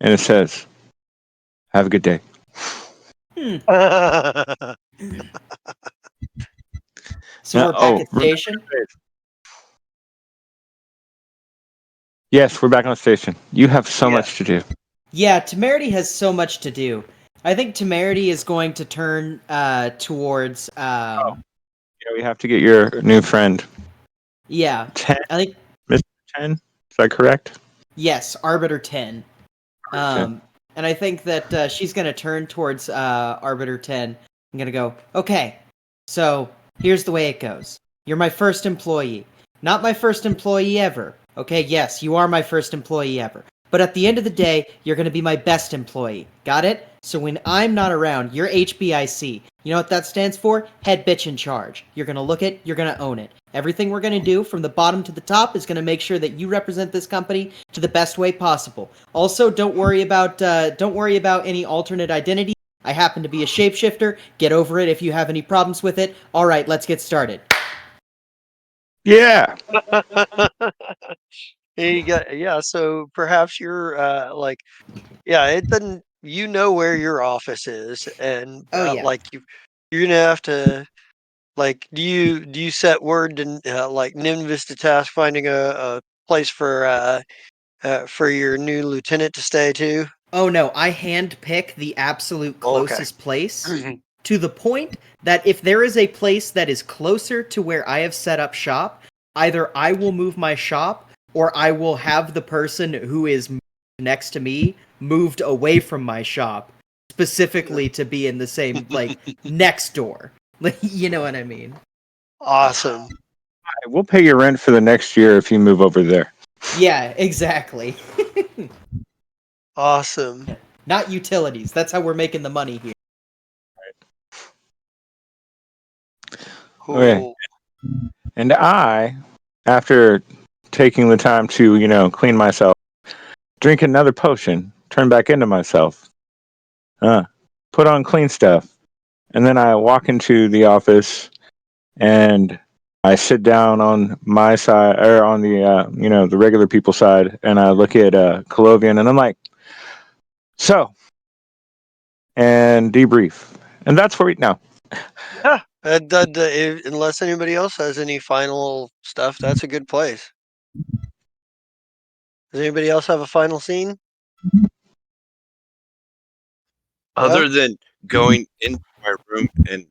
it says, have a good day. So we're back at remember station. yes, we're back on station. You have so Yeah. much to do. Yeah, Temerity has so much to do. I think Temerity is going to turn towards Yeah, we have to get your new friend. yeah. 10? I think Mr. 10? Is that correct? yes, Arbiter 10. 10. And I think that she's going to turn towards Arbiter 10. I'm going to go, okay, so here's the way it goes. You're my first employee. Not my first employee ever. Okay, yes, you are my first employee ever. But at the end of the day, you're going to be my best employee. Got it? So when I'm not around, you're HBIC. You know what that stands for? Head bitch in charge. You're going to look it, you're going to own it. Everything we're going to do from the bottom to the top is going to make sure that you represent this company to the best way possible. Also, don't worry about any alternate identity. I happen to be a shapeshifter. Get over it if you have any problems with it. All right, let's get started. Yeah. Yeah, so perhaps you're it doesn't where your office is, and Oh yeah. you're gonna have to do you set word to like Nimbus to task finding a place for your new lieutenant to stay too? Oh no, I handpick the absolute Okay. closest place to the point that if there is a place that is closer to where I have set up shop, either I will move my shop or I will have the person who is next to me moved away from my shop specifically to be in the same next door. You know what I mean? Awesome. We'll pay your rent for the next year if you move over there. Yeah, exactly. Awesome. Not utilities. That's how we're making the money here. Okay. Cool. And I, after taking the time to, clean myself, drink another potion, turn back into myself, put on clean stuff, and then I walk into the office and I sit down on my side or on the regular people side, and I look at Colovian, and I'm like, so, and debrief, and that's where we now. Yeah, unless anybody else has any final stuff, that's a good place. Does anybody else have a final scene? Other than going into my room and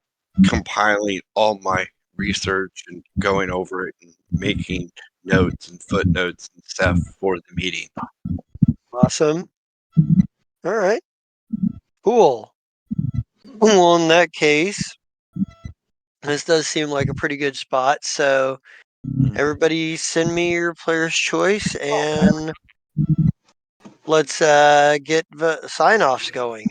compiling all my research and going over it and making notes and footnotes and stuff for the meeting. Awesome. All right. Cool. Well, in that case, this does seem like a pretty good spot. So, everybody send me your player's choice and let's get the sign offs going.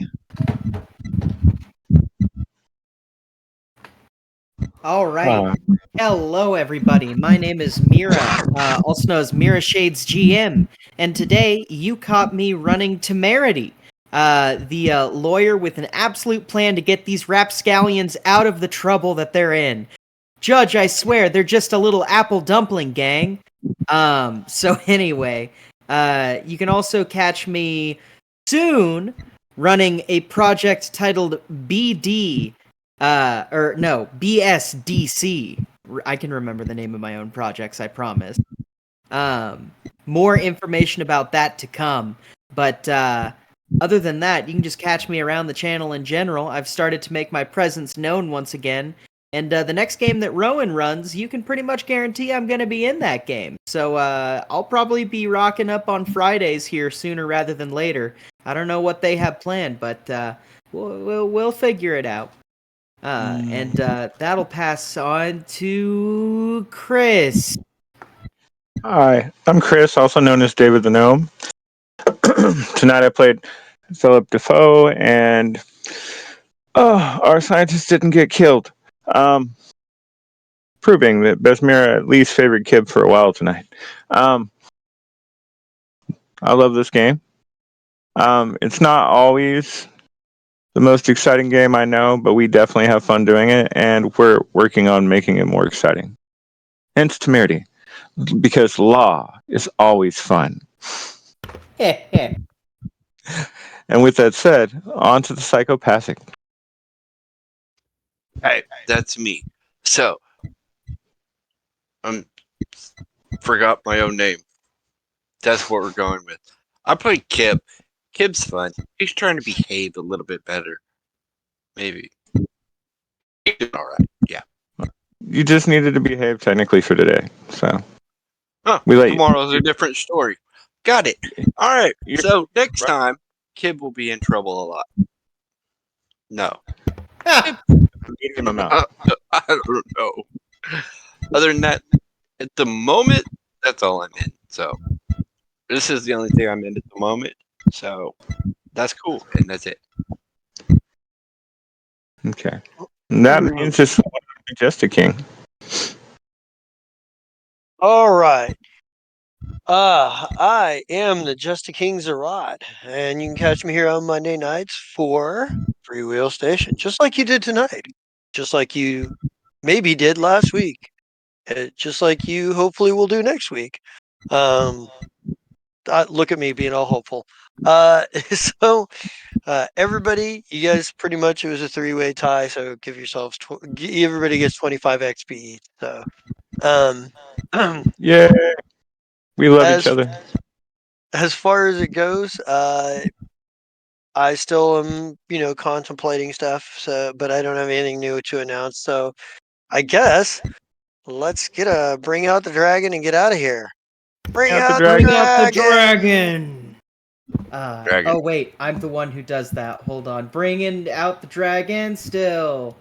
All right. Hello, everybody. My name is Mira, also known as Mira Shades GM, and today you caught me running Temerity, the lawyer with an absolute plan to get these rapscallions out of the trouble that they're in. Judge, I swear, they're just a little apple dumpling gang. So anyway, you can also catch me soon running a project titled BD, BSDC. I can remember the name of my own projects, I promise. More information about that to come. But other than that, you can just catch me around the channel in general. I've started to make my presence known once again. And the next game that Rowan runs, you can pretty much guarantee I'm going to be in that game. So I'll probably be rocking up on Fridays here sooner rather than later. I don't know what they have planned, but we'll figure it out. And that'll pass on to Chris. Hi, I'm Chris, also known as David the Gnome. Tonight I played Philip Defoe, and our scientist didn't get killed. Proving that Besmira least favorite kid for a while tonight. I love this game. It's not always the most exciting game I know, but we definitely have fun doing it, and we're working on making it more exciting. Hence temerity, because law is always fun. And with that said, on to the psychopathic. Hey, that's me. So, forgot my own name. That's what we're going with. I played Kib. Kib's fun. He's trying to behave a little bit better. Maybe. He's doing all right. Yeah. You just needed to behave technically for today, so tomorrow's a different story. Got it. All right. So next time, Kib will be in trouble a lot. No. I don't know. Other than that, at the moment, that's all I'm in. So this is the only thing I'm in at the moment. So that's cool, and that's it. Okay. That means it's just a king. All right. I am the Just a King Zarad, and you can catch me here on Monday nights for Freewheel Station, just like you did tonight, just like you maybe did last week, just like you hopefully will do next week. Look at me being all hopeful. So everybody, you guys pretty much it was a three-way tie, so give yourselves everybody gets 25 XP each. So, yeah, we love each other. As far as it goes, I still am, contemplating stuff. So, but I don't have anything new to announce. So, I guess let's bring out the dragon and get out of here. Bring out the dragon. Oh wait, I'm the one who does that. Hold on. Bringing out the dragon still.